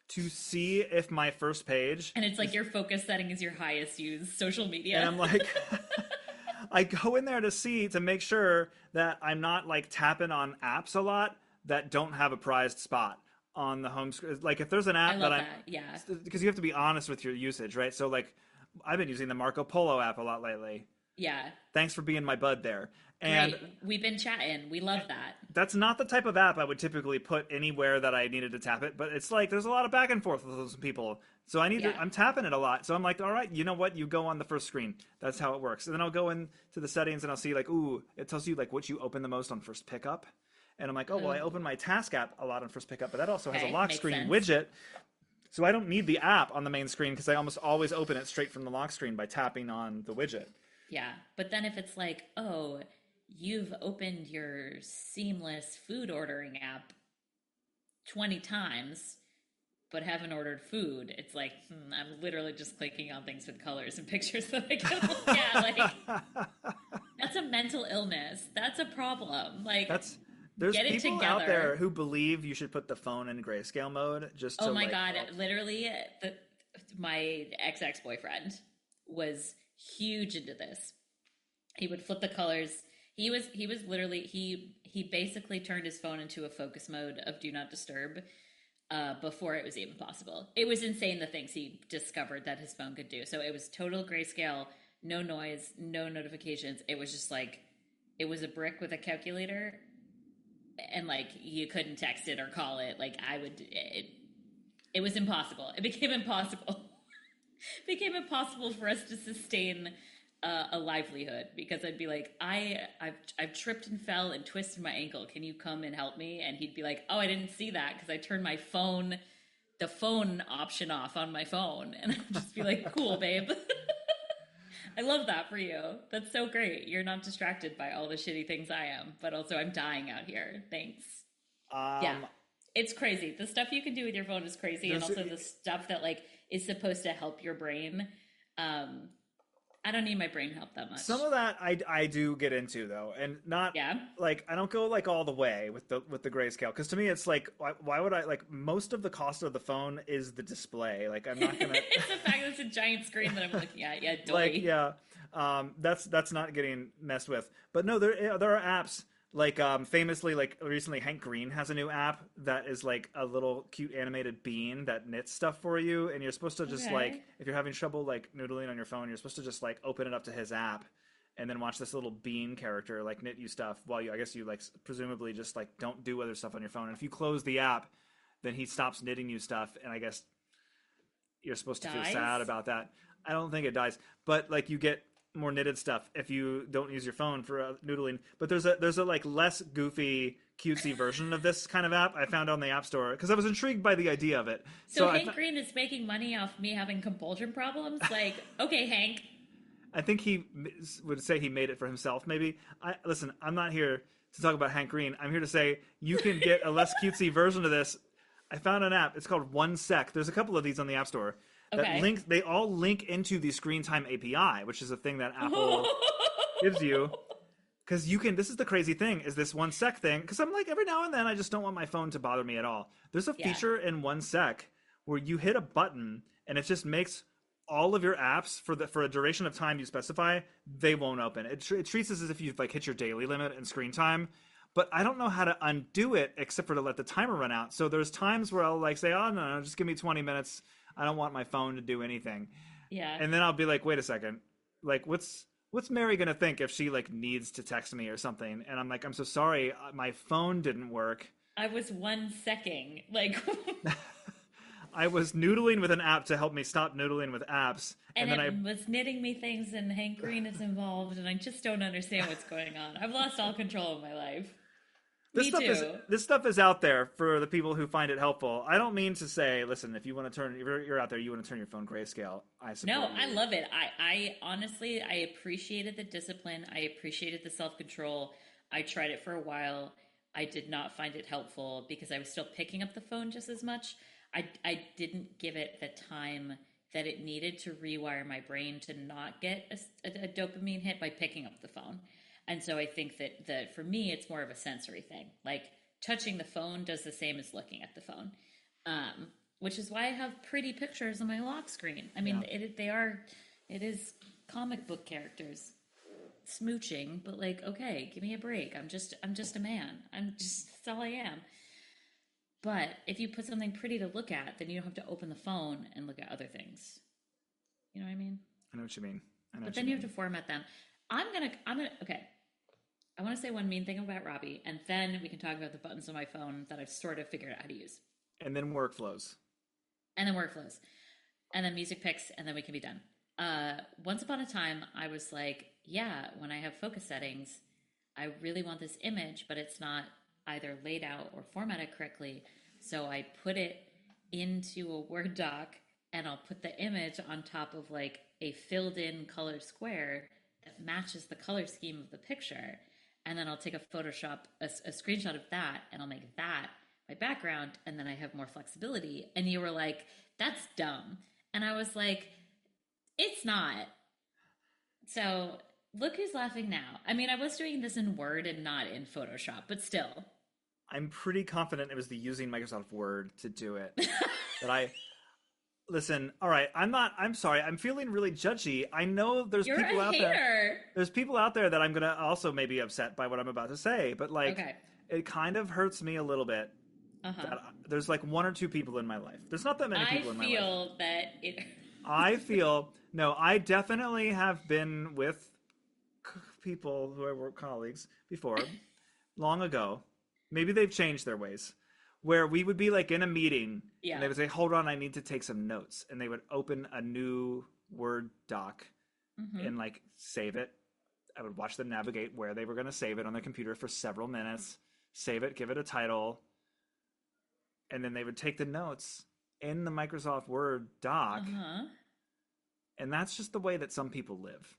to see if my first page... And it's like your focus setting is your highest used social media. And I'm like... I go in there to make sure that I'm not like tapping on apps a lot that don't have a prized spot on the home screen. Like if there's an app because you have to be honest with your usage, right? So like I've been using the Marco Polo app a lot lately. Yeah. Thanks for being my bud there. And great. We've been chatting. We love that. That's not the type of app I would typically put anywhere that I needed to tap it, but it's like there's a lot of back and forth with those people. So I'm tapping it a lot. So I'm like, all right, you know what? You go on the first screen. That's how it works. And then I'll go into the settings and I'll see like, ooh, it tells you like what you open the most on first pickup. And I'm like, oh, well, I open my task app a lot on first pickup, but that also has a lock screen widget. So I don't need the app on the main screen because I almost always open it straight from the lock screen by tapping on the widget. Yeah. But then if it's like, oh, you've opened your seamless food ordering app 20 times but haven't ordered food, it's like, I'm literally just clicking on things with colors and pictures that I can look at. Like, that's a mental illness. That's a problem. Like, That's there's get it people out there together. who believe you should put the phone in grayscale mode just Oh to my like God. help. Literally, my ex boyfriend was huge into this. He would flip the colors. He was literally he basically turned his phone into a focus mode of do not disturb before it was even possible. It was insane the things he discovered that his phone could do. So it was total grayscale, no noise, no notifications. It was just like it was a brick with a calculator, and like you couldn't text it or call it. Like it was impossible. It became impossible. It became impossible for us to sustain a livelihood because I'd be like, I've tripped and fell and twisted my ankle. Can you come and help me? And he'd be like, oh, I didn't see that because I turned the phone option off on my phone. And I'd just be like, cool, babe. I love that for you. That's so great. You're not distracted by all the shitty things I am, but also I'm dying out here. Thanks. Yeah. Um, It's crazy. The stuff you can do with your phone is crazy. And there's also the stuff that like is supposed to help your brain. Um, I don't need my brain help that much. some of that I do get into though, and not Yeah. like I don't go like all the way with the grayscale because to me it's like why would I like most of the cost of the phone is the display. Like I'm not gonna It's the fact that it's a giant screen that I'm looking at. Yeah, doy. like yeah, that's not getting messed with. But no, there are apps like famously like recently Hank Green has a new app that is like a little cute animated bean that knits stuff for you, and you're supposed to just like Okay. if you're having trouble like noodling on your phone, you're supposed to just like open it up to his app and then watch this little bean character like knit you stuff while you I guess you like presumably just like don't do other stuff on your phone. And if you close the app, then he stops knitting you stuff, and I guess you're supposed to feel sad Dies? about that. I don't think it dies, but like you get more knitted stuff if you don't use your phone for noodling. But there's a like less goofy, cutesy version of this kind of app I found on the App Store because I was intrigued by the idea of it. So So Hank Green is making money off me having compulsion problems? Like, okay, Hank. I think he would say he made it for himself. Maybe listen. I'm not here to talk about Hank Green. I'm here to say you can get a less cutesy version of this. I found an app. It's called One Sec. There's a couple of these on the App Store that Okay. link. They all link into the Screen Time API, which is a thing that Apple gives you. Because you can, this is the crazy thing, is this One Sec thing. Because I'm like, every now and then, I just don't want my phone to bother me at all. There's a Yeah. feature in One Sec where you hit a button and it just makes all of your apps for a duration of time you specify, they won't open. It treats this as if you've like hit your daily limit in screen time. But I don't know how to undo it except for to let the timer run out. So there's times where I'll like say, oh no, just give me 20 minutes. I don't want my phone to do anything. Yeah. And then I'll be like, wait a second, like what's Mary gonna think if she like needs to text me or something? And I'm like, I'm so sorry, my phone didn't work. I was 1 second. Like, I was noodling with an app to help me stop noodling with apps, and and then I it was knitting me things, and Hank Green is involved, and I just don't understand what's going on. I've lost all control of my life. this Me stuff is too. this stuff is out there for the people who find it helpful. I don't mean to say, listen, if you want to if you're out there, you want to turn your phone grayscale. I support No, I you. love it. I honestly, I appreciated the discipline. I appreciated the self control. I tried it for a while. I did not find it helpful because I was still picking up the phone just as much. I didn't give it the time that it needed to rewire my brain to not get a dopamine hit by picking up the phone. And so I think that for me, it's more of a sensory thing. Like touching the phone does the same as looking at the phone, which is why I have pretty pictures on my lock screen. I mean, Yeah. it is comic book characters smooching, but like, okay, give me a break. I'm just a man. That's all I am. But if you put something pretty to look at, then you don't have to open the phone and look at other things. You know what I mean? I know what you mean. I know But what you then you have mean. to format them. Okay. I want to say one mean thing about Robby, and then we can talk about the buttons on my phone that I've sort of figured out how to use. And then workflows. And then workflows. And then music picks, and then we can be done. Once upon a time, I was like, yeah, when I have focus settings, I really want this image, but it's not either laid out or formatted correctly. So I put it into a Word doc, and I'll put the image on top of like a filled in colored square that matches the color scheme of the picture. And then I'll take a screenshot of that, and I'll make that my background and then I have more flexibility. And you were like, that's dumb. And I was like, it's not. So look who's laughing now. I mean, I was doing this in Word and not in Photoshop, but still. I'm pretty confident it was the using Microsoft Word to do it. That I listen, all right, I'm sorry. I'm feeling really judgy. I know there's You're people a out there. hater. There's people out there that I'm going to also maybe upset by what I'm about to say, but like Okay. it kind of hurts me a little bit Uh-huh. that there's like one or two people in my life. There's not that many I people in my life. feel that it. I feel no, I definitely have been with people who were colleagues before, long ago. Maybe they've changed their ways. Where we would be like in a meeting and they Yeah. would say, "Hold on, I need to take some notes," and they would open a new Word doc Mm-hmm. and like save it. I would watch them navigate where they were going to save it on their computer for several minutes, save it, give it a title, and then they would take the notes in the Microsoft Word doc. Uh-huh. And that's just the way that some people live.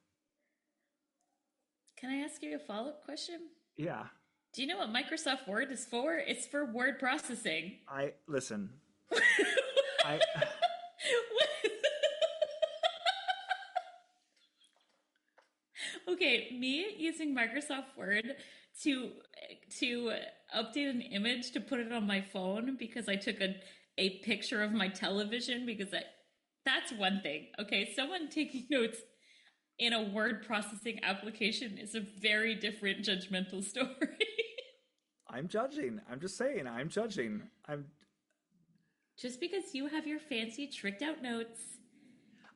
Can I ask you a follow-up question? Yeah. Do you know what Microsoft Word is for? It's for word processing. I listen. I Okay, me using Microsoft Word to to update an image to put it on my phone because I took a picture of my television because that's one thing. Okay, someone taking notes in a word processing application is a very different judgmental story. I'm judging. I'm just saying. I'm judging. I'm. Just because you have your fancy tricked out notes,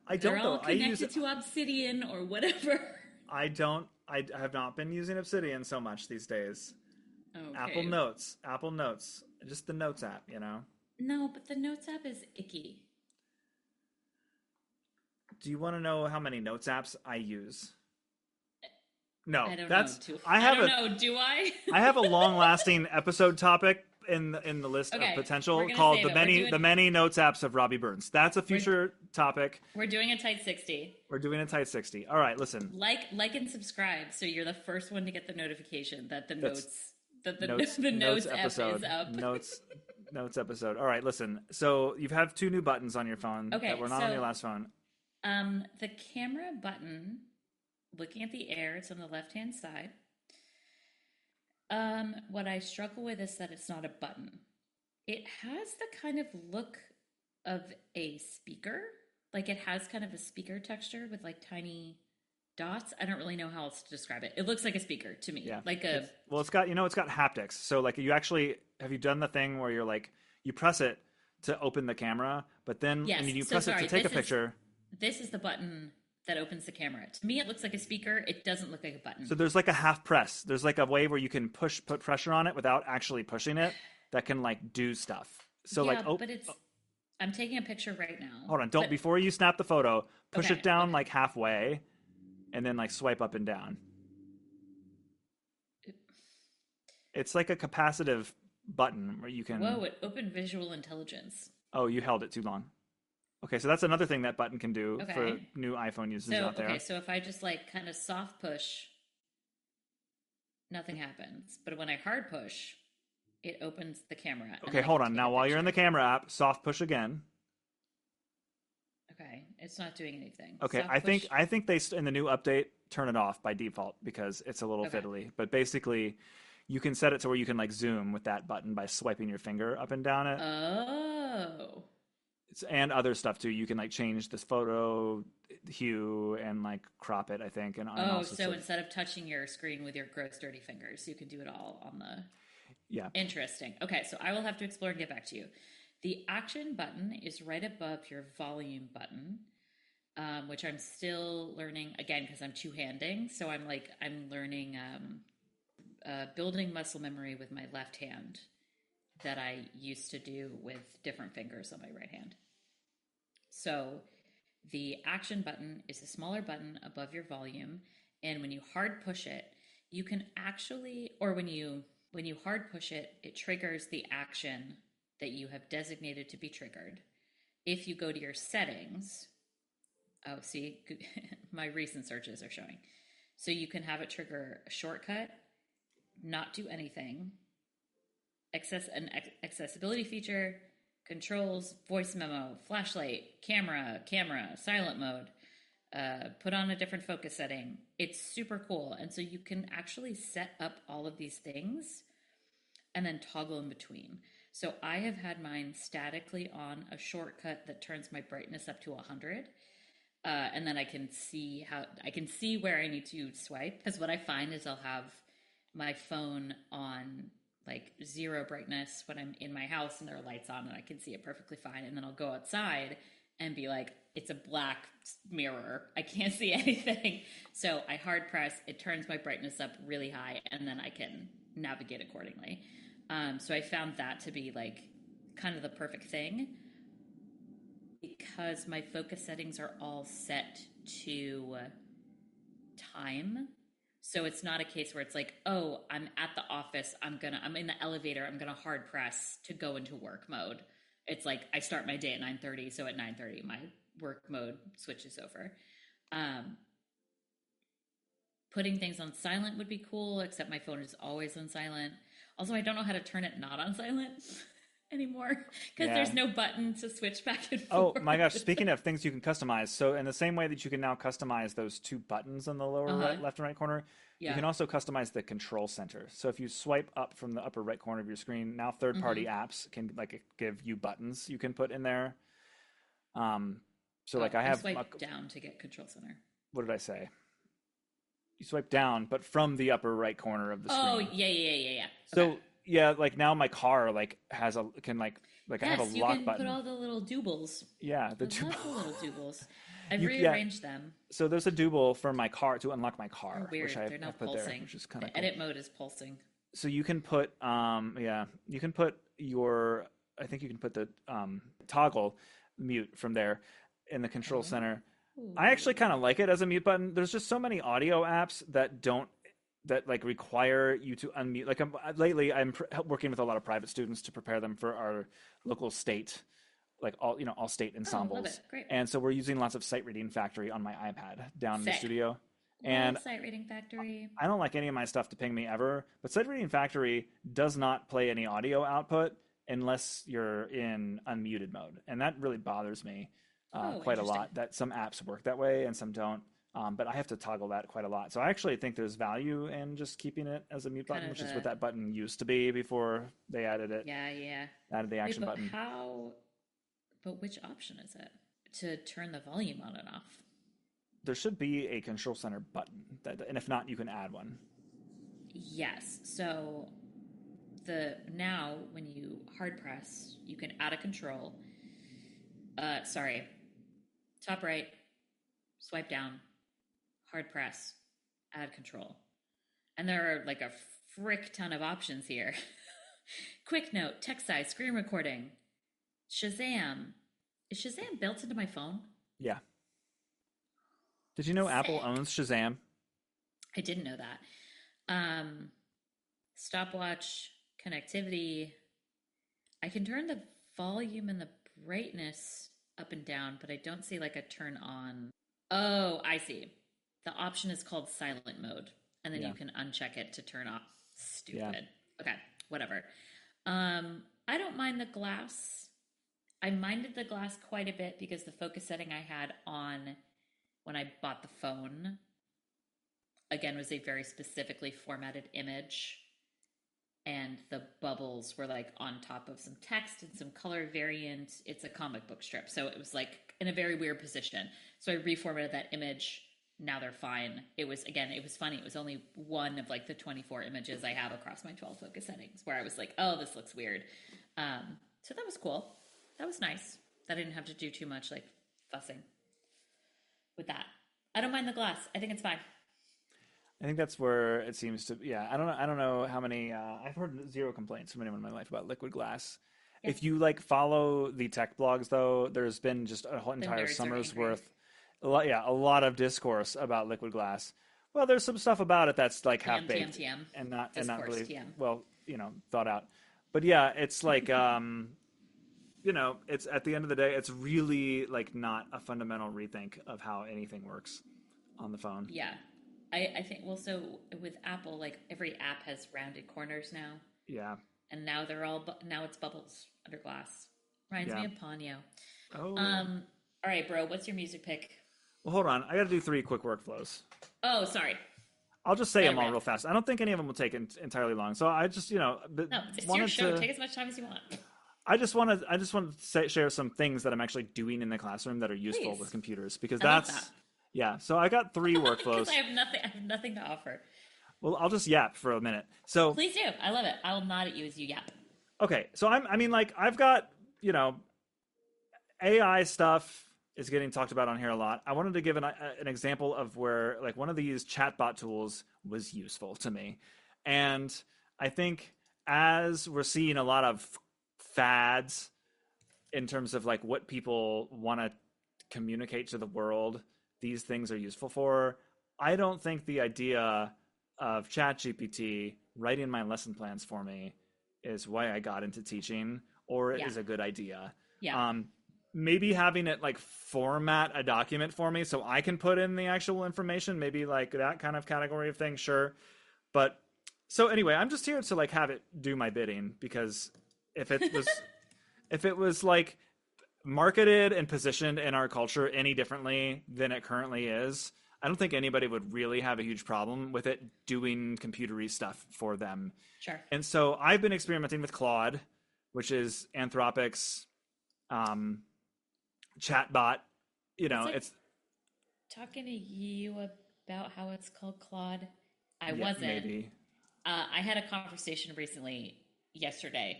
I they're don't all though. I use. connected to Obsidian or whatever. I don't. I have not been using Obsidian so much these days. Apple Okay. Notes. Apple Notes. Just the Notes app. You know. No, but the Notes app is icky. Do you want to know how many Notes apps I use? No, I don't know. that's. Do I I have don't a. know. Do I? I have a long-lasting episode topic in the list of Okay, we're potential gonna called save it. We're the doing many notes apps of Robbie Burns. That's a we're future topic. we're doing a tight 60. We're doing a tight 60. All right, listen. Like and subscribe so you're the first one to get the notification that the That's notes that the notes the notes notes app is episode. up. Notes episode. All right, listen. So you have two new buttons on your phone that Okay, were not on your so last phone. the camera button, looking at the air, it's on the left-hand side. What I struggle with is that it's not a button. It has the kind of look of a speaker. Like it has kind of a speaker texture with like tiny dots. I don't really know how else to describe it. It looks like a speaker to me. Yeah. Like a It's got it's got haptics. So like you actually have you done the thing where you're like you press it to open the camera, but then yes. and you So press it to sorry. take a picture. This is the button that opens the camera. To me, it looks like a speaker. It doesn't look like a button. So there's like a half press. There's like a way where you can put pressure on it without actually pushing it that can like do stuff. So yeah, like but it's. I'm taking a picture right now. hold on, don't before you snap the photo, push Okay, it down okay. like halfway and then like swipe up and down. It's like a capacitive button where you can Whoa! It opened visual intelligence. Oh, you held it too long. Okay, so that's another thing that button can do for Okay. new iPhone users So out there. okay, so if I just like kind of soft push, nothing happens. But when I hard push, it opens the camera. And Okay, then I hold can on. take Now, a while you're in the picture. camera app, soft push again. Okay, it's not doing anything. Okay, Soft push. I think they in the new update turn it off by default because it's a little Okay. fiddly. But basically, you can set it to where you can like zoom with that button by swiping your finger up and down it. Oh. And other stuff too. You can like change this photo hue and like crop it. I think and Oh, also so instead of touching your screen with your gross dirty fingers, you can do it all on the. yeah. Interesting. Okay, so I will have to explore and get back to you. The action button is right above your volume button, which I'm still learning again because I'm two-handing. So I'm learning building muscle memory with my left hand that I used to do with different fingers on my right hand. So the action button is a smaller button above your volume, and when you hard push it, you can actually, or when you hard push it, it triggers the action that you have designated to be triggered. If you go to your settings, oh, see, my recent searches are showing. So you can have it trigger a shortcut, not do anything, accessibility feature, controls, voice memo, flashlight, camera, silent mode, put on a different focus setting. It's super cool. And so you can actually set up all of these things and then toggle in between. So I have had mine statically on a shortcut that turns my brightness up to 100. And then I can see where I need to swipe. Because what I find is I'll have my phone on like zero brightness when I'm in my house and there are lights on and I can see it perfectly fine. And then I'll go outside and be like, it's a black mirror. I can't see anything. So I hard press, it turns my brightness up really high, and then I can navigate accordingly. So I found that to be like kind of the perfect thing because my focus settings are all set to time. So it's not a case where it's like, oh, I'm at the office, I'm in the elevator, I'm gonna hard press to go into work mode. It's like I start my day at 9:30, so at 9:30 my work mode switches over. Putting things on silent would be cool, except my phone is always on silent. Also, I don't know how to turn it not on silent anymore because there's no button to switch back and Oh forth. my gosh, speaking of things you can customize, so in the same way that you can now customize those two buttons in the lower right, left and right corner, you can also customize the control center. So if you swipe up from the upper right corner of your screen, now third-party apps can like give you buttons you can put in there. So like I have swipe down to get control center. What did I say? You swipe down, but from the upper right corner of the screen. Oh, yeah. So okay. yeah, like now my car like has a can like I have a lock button. Yes, you can put all the little doobles. Yeah, the little doobles. I've rearranged them. So there's a dooble for my car to unlock my car, weird. which They're not put pulsing. there, which is kind of cool. Edit mode is pulsing. So you can put you can put your I think you can put the toggle mute from there in the control center. Ooh. I actually kind of like it as a mute button. There's just so many audio apps that like require you to unmute. Like lately, I'm working with a lot of private students to prepare them for our local state, like all state ensembles. Love it. Great. And so we're using lots of Sight Reading Factory on my iPad down in the studio. And Sight Reading Factory. I don't like any of my stuff to ping me ever, but Sight Reading Factory does not play any audio output unless you're in unmuted mode, and that really bothers me quite a lot. That some apps work that way and some don't. But I have to toggle that quite a lot. So I actually think there's value in just keeping it as a mute button, which is what that button used to be before they added it. Yeah. Added the action button. But which option is it to turn the volume on and off? There should be a control center button, and if not, you can add one. Yes. So now when you hard press, you can add a control. Top right, swipe down. Hard press, add control. And there are like a frick ton of options here. Quick note, text size, screen recording, Shazam. Is Shazam built into my phone? Yeah. Did you know Apple owns Shazam? I didn't know that. Stopwatch, connectivity. I can turn the volume and the brightness up and down, but I don't see like a turn on. Oh, I see. The option is called silent mode, and then you can uncheck it to turn off. Stupid. Yeah. Okay, whatever. I don't mind the glass. I minded the glass quite a bit because the focus setting I had on when I bought the phone, again, was a very specifically formatted image, and the bubbles were like on top of some text and some color variant. It's a comic book strip, so it was like in a very weird position. So I reformatted that image. Now they're fine. It was funny. It was only one of like the 24 images I have across my 12 focus settings where I was like, oh, this looks weird. So that was cool. That was nice. I didn't have to do too much like fussing with that. I don't mind the glass. I think it's fine. I think that's where it seems to. Yeah, I don't know how many. I've heard zero complaints from anyone in my life about liquid glass. Yeah. If you like follow the tech blogs, though, there's been just a whole entire summer's worth. A lot of discourse about liquid glass. Well, there's some stuff about it that's like half baked and not really well, thought out. But yeah, it's like it's at the end of the day, it's really like not a fundamental rethink of how anything works on the phone. Yeah. I think so with Apple, like every app has rounded corners now. Yeah. and now now it's bubbles under glass. Reminds Yeah. me of Ponyo. Oh. All right, bro. What's your music pick? Well, hold on. I got to do 3 quick workflows. Oh, sorry. I'll just say Let it them all rip. real fast. I don't think any of them will take entirely long. So I just, No, it's your wanted show. to. Take as much time as you want. I just want to share some things that I'm actually doing in the classroom that are useful with Please. computers because I love that. yeah. So I got 3 Because workflows. I have nothing to offer. Well, I'll just yap for a minute. So Please do. I love it. I will nod at you as you yap. okay, so I mean, like I've got AI stuff is getting talked about on here a lot. I wanted to give an example of where like one of these chatbot tools was useful to me, and I think as we're seeing a lot of fads in terms of like what people want to communicate to the world, these things are useful for. I don't think the idea of ChatGPT writing my lesson plans for me is why I got into teaching, or Yeah. is a good idea. Yeah. Maybe having it like format a document for me so I can put in the actual information, maybe like that kind of category of thing, sure. But so anyway, I'm just here to like have it do my bidding because if it was like marketed and positioned in our culture any differently than it currently is, I don't think anybody would really have a huge problem with it doing computery stuff for them. Sure. And so I've been experimenting with Claude, which is Anthropic's chatbot. It's talking to you about how it's called Claude. I yeah, wasn't. maybe. I had a conversation yesterday,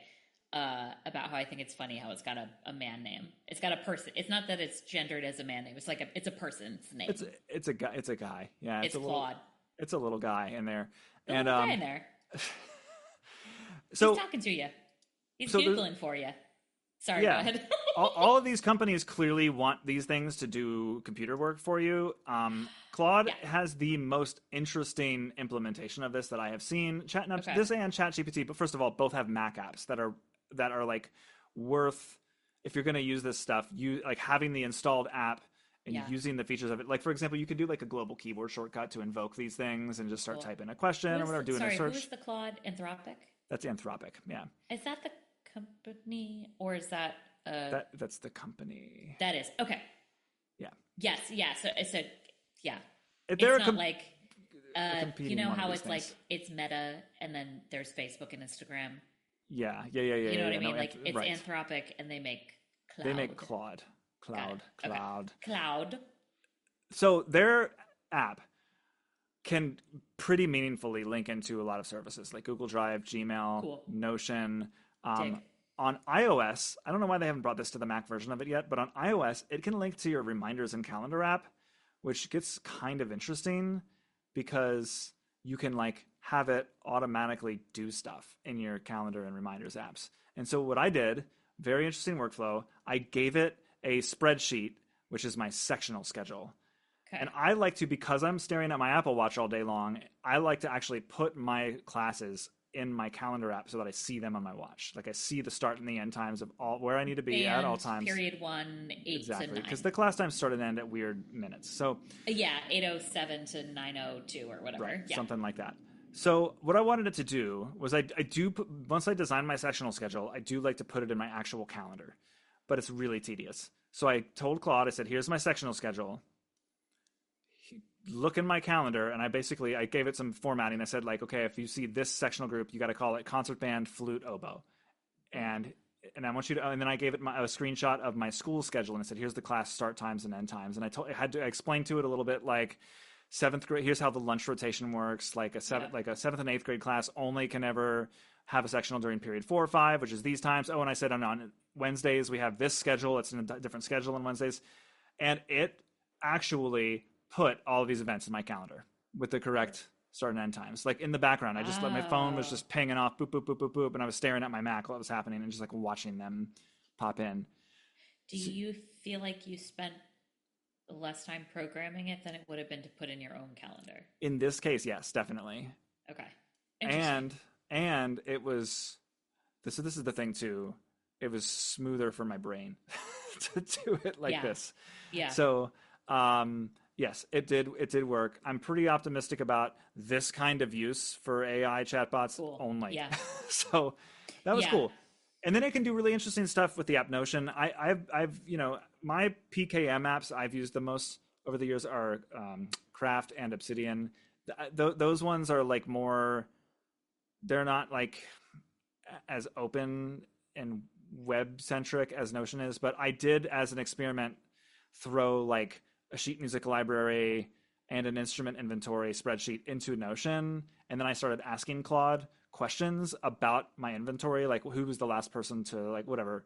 about how I think it's funny how it's got a man name. It's got a person. It's not that it's gendered as a man name. It's like it's a person's name. It's a guy. It's a guy. Yeah, It's Claude. It's a little guy in there, The little guy in there. So he's talking to you. He's so Googling for you. Sorry, yeah, go ahead. all of these companies clearly want these things to do computer work for you. Claude Yeah. has the most interesting implementation of this that I have seen. Okay. This and ChatGPT, but first of all, both have Mac apps that are like worth, if you're going to use this stuff, you like having the installed app and Yeah. using the features of it. Like for example, you could do like a global keyboard shortcut to invoke these things and just start Cool. typing a question or whatever, doing a search. Who's the Claude? Anthropic? That's Anthropic. Yeah, Is that the company or is that that's the company. that is okay? Yeah. Yes, yeah. So it's a yeah. They're It's not like you competing know one of how these it's like things. it's Meta and then there's Facebook and Instagram. Yeah. You know what I mean? No, Like it's right. Anthropic and they make Cloud. They make Claude. Got it. Okay. Cloud. So their app can pretty meaningfully link into a lot of services like Google Drive, Gmail, Cool. Notion. Dig. On iOS, I don't know why they haven't brought this to the Mac version of it yet, but on iOS, it can link to your reminders and calendar app, which gets kind of interesting because you can like have it automatically do stuff in your calendar and reminders apps. And so what I did, very interesting workflow, I gave it a spreadsheet, which is my sectional schedule. Okay. And I like to, because I'm staring at my Apple Watch all day long, I like to actually put my classes in my calendar app so that I see them on my watch. Like I see the start and the end times of all where I need to be at all times. Period 1, 8 Exactly, to 9. because the class times start and end at weird minutes. So Yeah, 8:07 to 9:02 or whatever. right, Yeah. something like that. So what I wanted it to do was once I design my sectional schedule, I do like to put it in my actual calendar, but it's really tedious. So I told Claude, I said, here's my sectional schedule. Look in my calendar, and I gave it some formatting. I said like, okay, if you see this sectional group, you got to call it concert band, flute, oboe, and I want you to. And then I gave it a screenshot of my school schedule, and I said, here's the class start times and end times. And I explain to it a little bit like 7th grade. Here's how the lunch rotation works. Like a 7th and 8th grade class only can ever have a sectional during period 4 or 5, which is these times. Oh, and I said on Wednesdays we have this schedule. It's in a different schedule on Wednesdays, and it actually put all of these events in my calendar with the correct start and end times. Like in the background, I just let my phone was just pinging off, boop, boop, boop, boop, boop, and I was staring at my Mac while it was happening and just like watching them pop in. Do you feel like you spent less time programming it than it would have been to put in your own calendar? In this case, yes, definitely. Okay. And it was this is the thing too. It was smoother for my brain to do it like this. Yeah. So Yes, it did. It did work. I'm pretty optimistic about this kind of use for AI chatbots Cool. only. Yeah. So that was Yeah. cool. And then it can do really interesting stuff with the app Notion. My PKM apps I've used the most over the years are Craft and Obsidian. Those ones are like more. They're not like as open and web centric as Notion is, but I did as an experiment throw like a sheet music library and an instrument inventory spreadsheet into Notion, and then I started asking Claude questions about my inventory, like who was the last person to like whatever,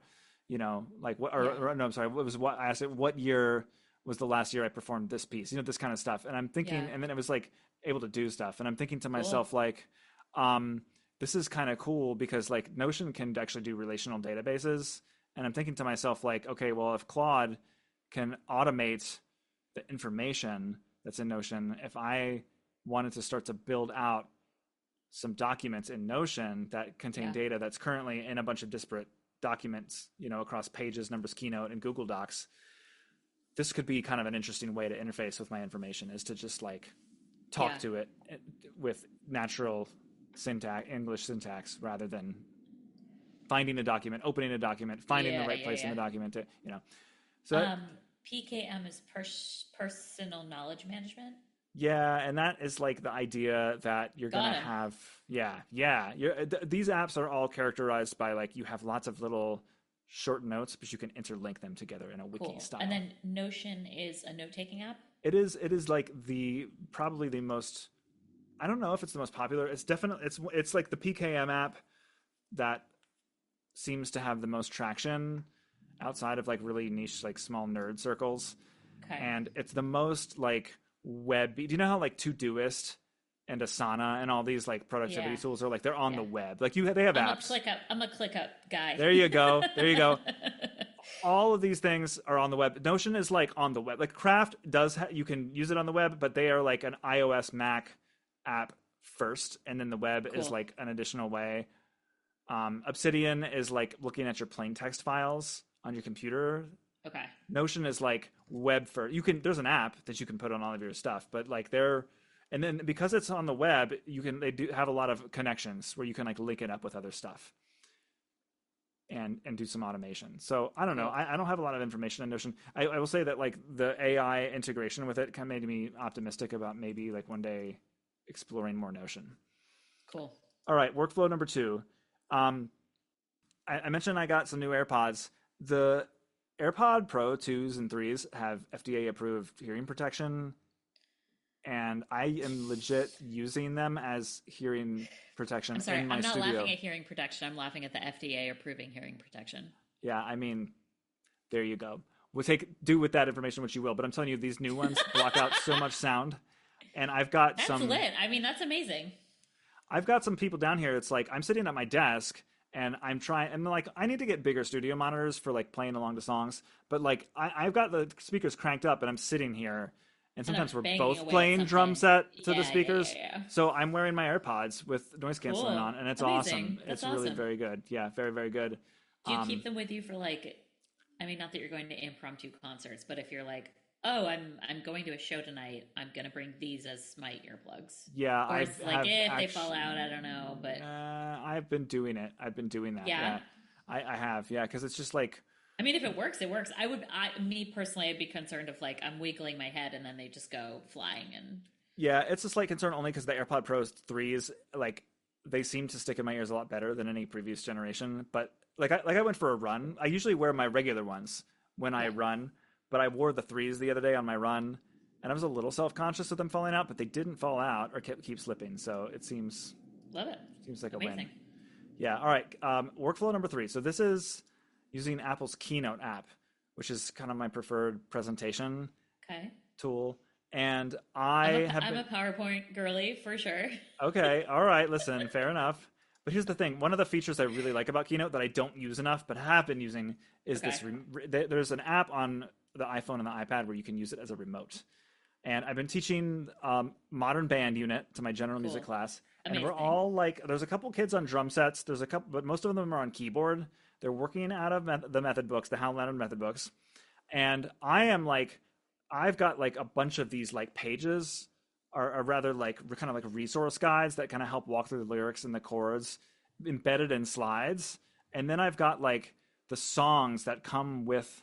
like what Yeah. or no, I'm sorry, what was what I asked it, what year was the last year I performed this piece, this kind of stuff, and I'm thinking, Yeah. and then it was like able to do stuff, and I'm thinking to Cool. myself like, um, this is kind of cool because like Notion can actually do relational databases, and I'm thinking to myself like, okay, well if Claude can automate the information that's in Notion, if I wanted to start to build out some documents in Notion that contain Yeah. data that's currently in a bunch of disparate documents, across Pages, Numbers, Keynote, and Google Docs, this could be kind of an interesting way to interface with my information, is to just like talk Yeah. to it with natural syntax, English syntax, rather than finding a document, opening a document, finding the Yeah. right Yeah. place in Yeah. the document to. So Um, PKM is personal knowledge management. yeah, and that is like the idea that you're Got gonna him. have. Yeah. These apps are all characterized by like you have lots of little short notes, but you can interlink them together in a wiki Cool. And style. then Notion is a note taking app. It is like the probably the most. I don't know if it's the most popular. It's definitely it's like the PKM app that seems to have the most traction outside of like really niche like small nerd circles, Okay. and it's the most like web. Do you know how like Todoist and Asana and all these like productivity Yeah. tools are like they're on Yeah. the web? Like they have I'm a apps. click up. I'm a click up guy. There you go. There you go. All of these things are on the web. Notion is like on the web. Like Craft you can use it on the web, but they are like an iOS Mac app first, and then the web is Cool. like an additional way. Obsidian is like looking at your plain text files on your computer. Okay. Notion is like web for there's an app that you can put on all of your stuff, but like and then because it's on the web, they do have a lot of connections where you can like link it up with other stuff and do some automation. So I don't know. Cool. I don't have a lot of information on Notion. I will say that like the AI integration with it kind of made me optimistic about maybe like one day exploring more Notion. Cool. All right, workflow number 2. Um, I mentioned I got some new AirPods. The AirPod Pro 2s and 3s have FDA approved hearing protection, and I am legit using them as hearing protection I'm sorry. in my I'm not studio. laughing at hearing protection. I'm laughing at the FDA approving hearing protection. Yeah, I mean, there you go. Do with that information what you will, but I'm telling you, these new ones block out so much sound, and That's lit. I mean, that's amazing. I've got some people down here. It's like I'm sitting at my desk and and like I need to get bigger studio monitors for like playing along to songs. But like I've got the speakers cranked up and I'm sitting here, and And I'm sometimes we're banging both away at playing drum something. set to Yeah. the Yeah. speakers. Yeah. So I'm wearing my AirPods with noise canceling Cool. on, and it's Amazing. awesome. That's It's really awesome. very good. Yeah, very very good. Do you keep them with you for like? I mean, not that you're going to impromptu concerts, but if you're like, oh, I'm going to a show tonight, I'm gonna bring these as my earplugs. Yeah, Or I it's like if they fall out, I don't know, but I've been doing it. I've been doing that. yeah. I have. Yeah, because it's just like. I mean, if it works, it works. Me personally, I'd be concerned if like I'm wiggling my head and then they just go flying and. Yeah, it's a slight concern only because the AirPod Pros 3s, like, they seem to stick in my ears a lot better than any previous generation. But I went for a run. I usually wear my regular ones when I Yeah. run, but I wore the 3s the other day on my run, and I was a little self-conscious of them falling out, but they didn't fall out or keep slipping. So it seems Love it. like a Amazing. win. Yeah. All right. Workflow number 3. So this is using Apple's Keynote app, which is kind of my preferred presentation Okay. tool. And I'm a PowerPoint girly for sure. Okay, all right, listen, fair enough. But here's the thing. One of the features I really like about Keynote that I don't use enough but have been using is there's an app on the iPhone and the iPad where you can use it as a remote. And I've been teaching modern band unit to my general music class. And we're Amazing. all like, there's a couple kids on drum sets. There's a couple, but most of them are on keyboard. They're working out of the method books, the How Leonard method books. And I am like I've got like a bunch of these like pages, or rather like kind of like resource guides that kind of help walk through the lyrics and the chords embedded in slides. And then I've got like the songs that come with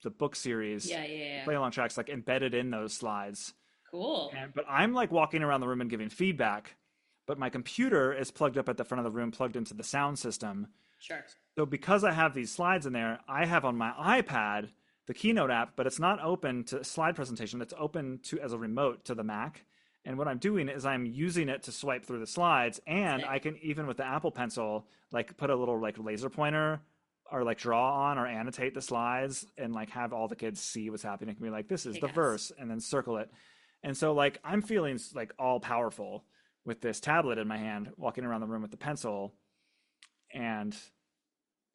the book series, Yeah, yeah, the yeah. play along tracks like embedded in those slides. Cool. And but I'm like walking around the room and giving feedback, but my computer is plugged up at the front of the room, plugged into the sound system. Sure. So because I have these slides in there, I have on my iPad the Keynote app, but it's not open to slide presentation. It's open to as a remote to the Mac. And what I'm doing is I'm using it to swipe through the slides, and I Sick. can even with the Apple Pencil like put a little like laser pointer or like draw on or annotate the slides and like have all the kids see what's happening. It can be like this is Kick the ass. verse and then circle it. And so like I'm feeling like all powerful with this tablet in my hand, walking around the room with the pencil, and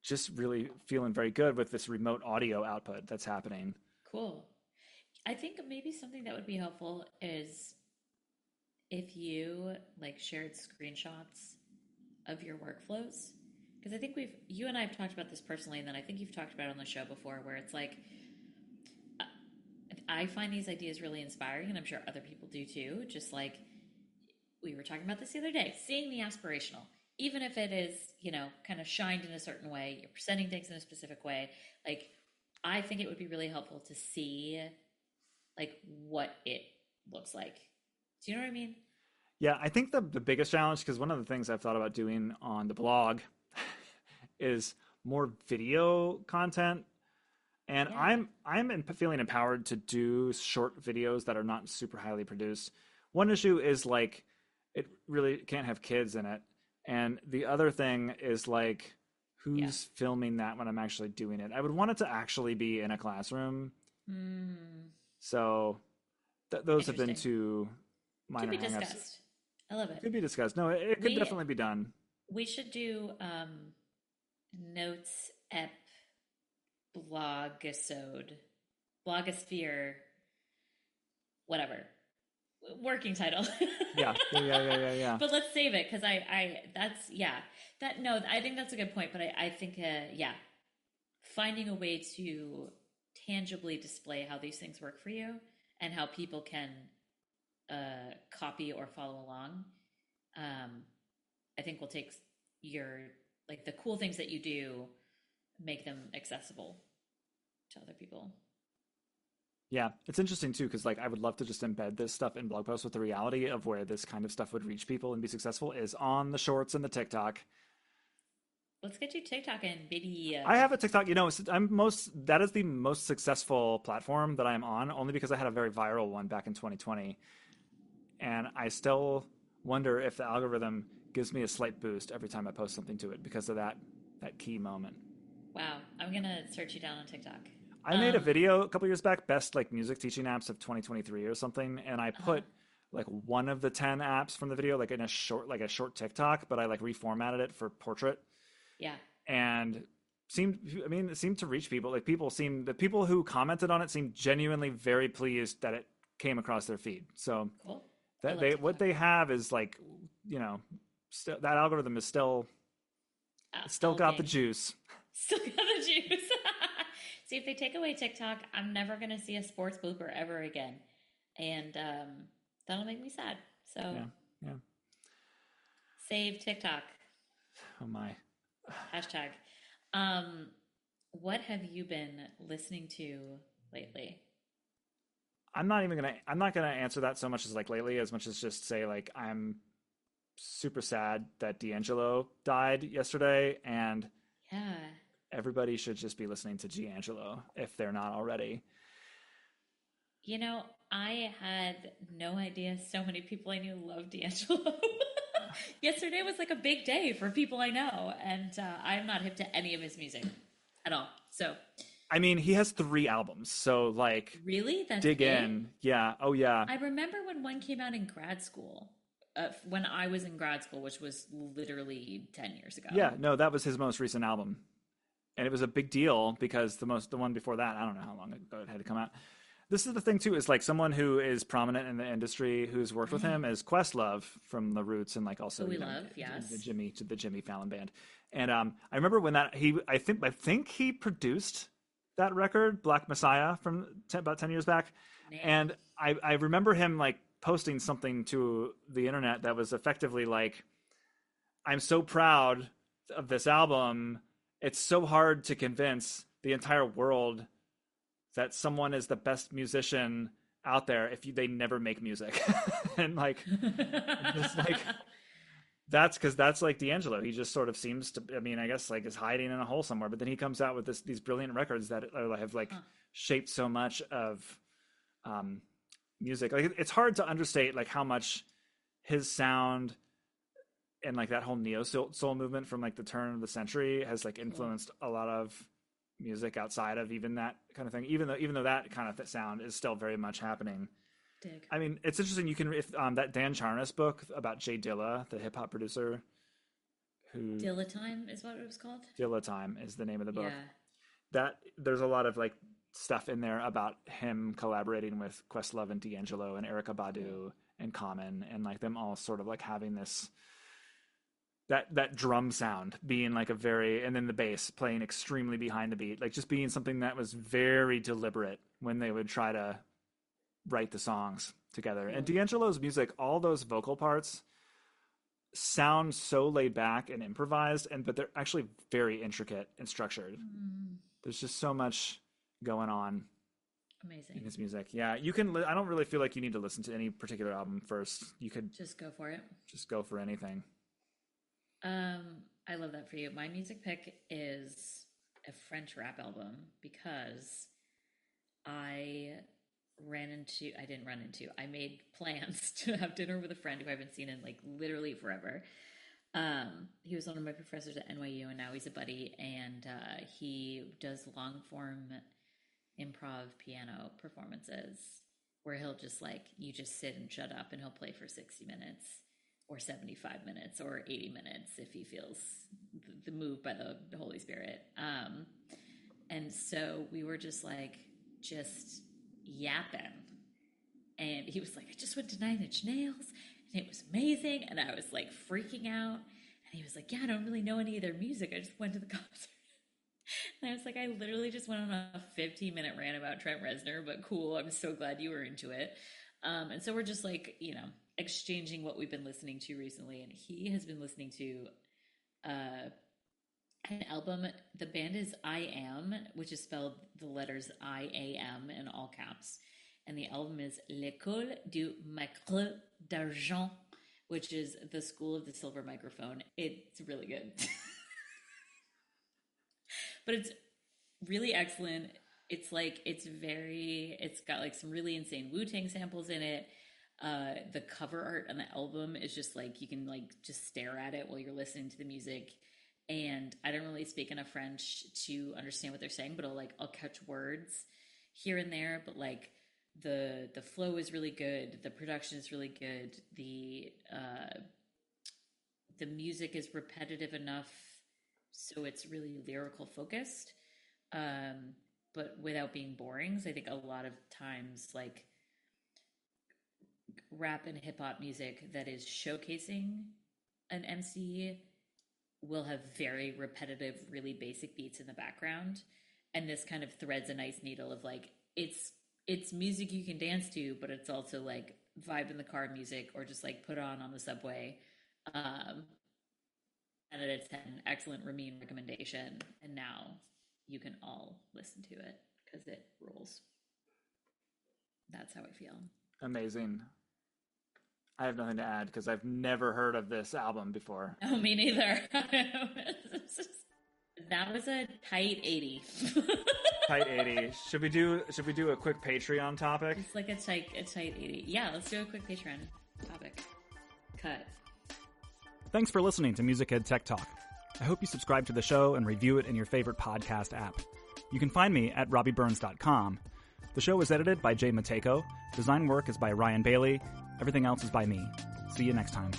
just really feeling very good with this remote audio output that's happening. Cool. I think maybe something that would be helpful is if you like shared screenshots of your workflows. Because I think you and I have talked about this personally, and then I think you've talked about it on the show before, where it's like, uh, I find these ideas really inspiring, and I'm sure other people do too. Just like we were talking about this the other day, seeing the aspirational, even if it is, kind of shined in a certain way, you're presenting things in a specific way. Like, I think it would be really helpful to see like what it looks like. Do you know what I mean? Yeah, I think the biggest challenge, because one of the things I've thought about doing on the blog is more video content. And Yeah. feeling empowered to do short videos that are not super highly produced. One issue is like it really can't have kids in it. And the other thing is like Yeah. who's filming that when I'm actually doing it. I would want it to actually be in a classroom. Mm, So those have been interesting. two To minor be hangups. discussed. I love it. Could be discussed. No, it could We definitely be done. we should do notes ep blogisode blogosphere whatever working title. Yeah, yeah, yeah, yeah, yeah, yeah. But let's save it because I that's yeah that no I think that's a good point. But I think yeah, finding a way to tangibly display how these things work for you and how people can copy or follow along. Um, I think will take your like the cool things that you do, make them accessible to other people. Yeah, it's interesting too, because like I would love to just embed this stuff in blog posts with the reality of where this kind of stuff would reach people and be successful is on the shorts and the TikTok. Let's get you TikToking, baby. I have a TikTok, that is the most successful platform that I'm on, only because I had a very viral one back in 2020. And I still wonder if the algorithm gives me a slight boost every time I post something to it because of that key moment. Wow, I'm gonna search you down on TikTok. I made a Um, video a couple years back, best like music teaching apps of 2023 or something, and I uh-huh. put like one of the 10 apps from the video like in a short TikTok, but I like reformatted it for portrait Yeah, and it seemed to reach people. Like the people who commented on it seemed genuinely very pleased that it came across their feed. So cool. I that love what TikTok. they have is like, you know, that algorithm is still it's still got the Helping. juice. Still got the juice. See, if they take away TikTok, I'm never gonna see a sports blooper ever again, and that'll make me sad. So Yeah, yeah. save TikTok. Oh my. Hashtag. Um, what have you been listening to lately? I'm not gonna answer that so much as like lately, as much as just say like I'm super sad that D'Angelo died yesterday, and Yeah. everybody should just be listening to D'Angelo if they're not already. I had no idea so many people I knew loved D'Angelo. Yesterday was like a big day for people I know, and I'm not hip to any of his music at all. So, I mean, he has 3 albums, so like really? That's dig it? in. Yeah. Oh yeah. I remember when one came out in grad school, when I was in grad school, which was literally 10 years ago. Yeah. No, that was his most recent album, and it was a big deal because the one before that, I don't know how long ago it had to come out. This is the thing too, is like someone who is prominent in the industry who's worked with him is Questlove from The Roots, and like Who also we love, yes. the Jimmy Fallon band. And I remember when that I think he produced that record, Black Messiah, from about 10 years back. Man. And I remember him like posting something to the internet that was effectively like, I'm so proud of this album. It's so hard to convince the entire world that someone is the best musician out there if they never make music. And like, just like, that's because that's like D'Angelo. He just sort of seems to, I mean, I guess like is hiding in a hole somewhere, but then he comes out with these brilliant records that have like shaped so much of music. Like it's hard to understate like how much his sound and like that whole neo soul movement from like the turn of the century has like influenced a lot of music outside of even that kind of thing. Even though that kind of sound is still very much happening. Dig. I mean, it's interesting. You can if that Dan Charnas book about Jay Dilla, the hip hop producer, who Dilla Time is what it was called. Dilla Time is the name of the book. Yeah. That there's a lot of like stuff in there about him collaborating with Questlove and D'Angelo and Erykah Badu and Common, and like them all sort of like having this that drum sound being like a very, and then the bass playing extremely behind the beat, like just being something that was very deliberate when they would try to write the songs together. And D'Angelo's music, all those vocal parts sound so laid back and improvised, but they're actually very intricate and structured. There's just so much going on. Amazing. In his music. Yeah, you can I don't really feel like you need to listen to any particular album first. You could just go for it. Just go for anything. I love that for you. My music pick is a French rap album because I made plans to have dinner with a friend who I haven't seen in like literally forever. He was one of my professors at NYU and now he's a buddy, and he does long form improv piano performances where he'll just like, you just sit and shut up and he'll play for 60 minutes or 75 minutes or 80 minutes if he feels the move by the Holy Spirit. And so we were just yapping. And he was like, I just went to Nine Inch Nails and it was amazing. And I was like freaking out. And he was like, yeah, I don't really know any of their music. I just went to the concert. And I was like, I literally just went on a 15-minute rant about Trent Reznor, but cool. I'm so glad you were into it. And so we're just like, exchanging what we've been listening to recently. And he has been listening to an album. The band is I Am, which is spelled the letters I-A-M in all caps. And the album is L'École du Micro d'Argent, which is the School of the Silver Microphone. It's really good. But it's really excellent. It's got like some really insane Wu-Tang samples in it. The cover art on the album is just like, you can like just stare at it while you're listening to the music. And I don't really speak enough French to understand what they're saying, but I'll catch words here and there. But like the flow is really good. The production is really good. The music is repetitive enough so it's really lyrical focused, but without being boring. So I think a lot of times like rap and hip hop music that is showcasing an MC will have very repetitive, really basic beats in the background. And this kind of threads a nice needle of like, it's music you can dance to, but it's also like vibe in the car music or just like put on the subway. And it's an excellent Ramin recommendation. And now you can all listen to it because it rules. That's how I feel. Amazing. I have nothing to add because I've never heard of this album before. No, me neither. That was a tight 80. Tight 80. Should we do a quick Patreon topic? It's like a tight 80. Yeah, let's do a quick Patreon topic. Cut. Thanks for listening to Music Ed Tech Talk. I hope you subscribe to the show and review it in your favorite podcast app. You can find me at robbyburns.com. The show is edited by Jaye. Design work is by Ryan Bailey. Everything else is by me. See you next time.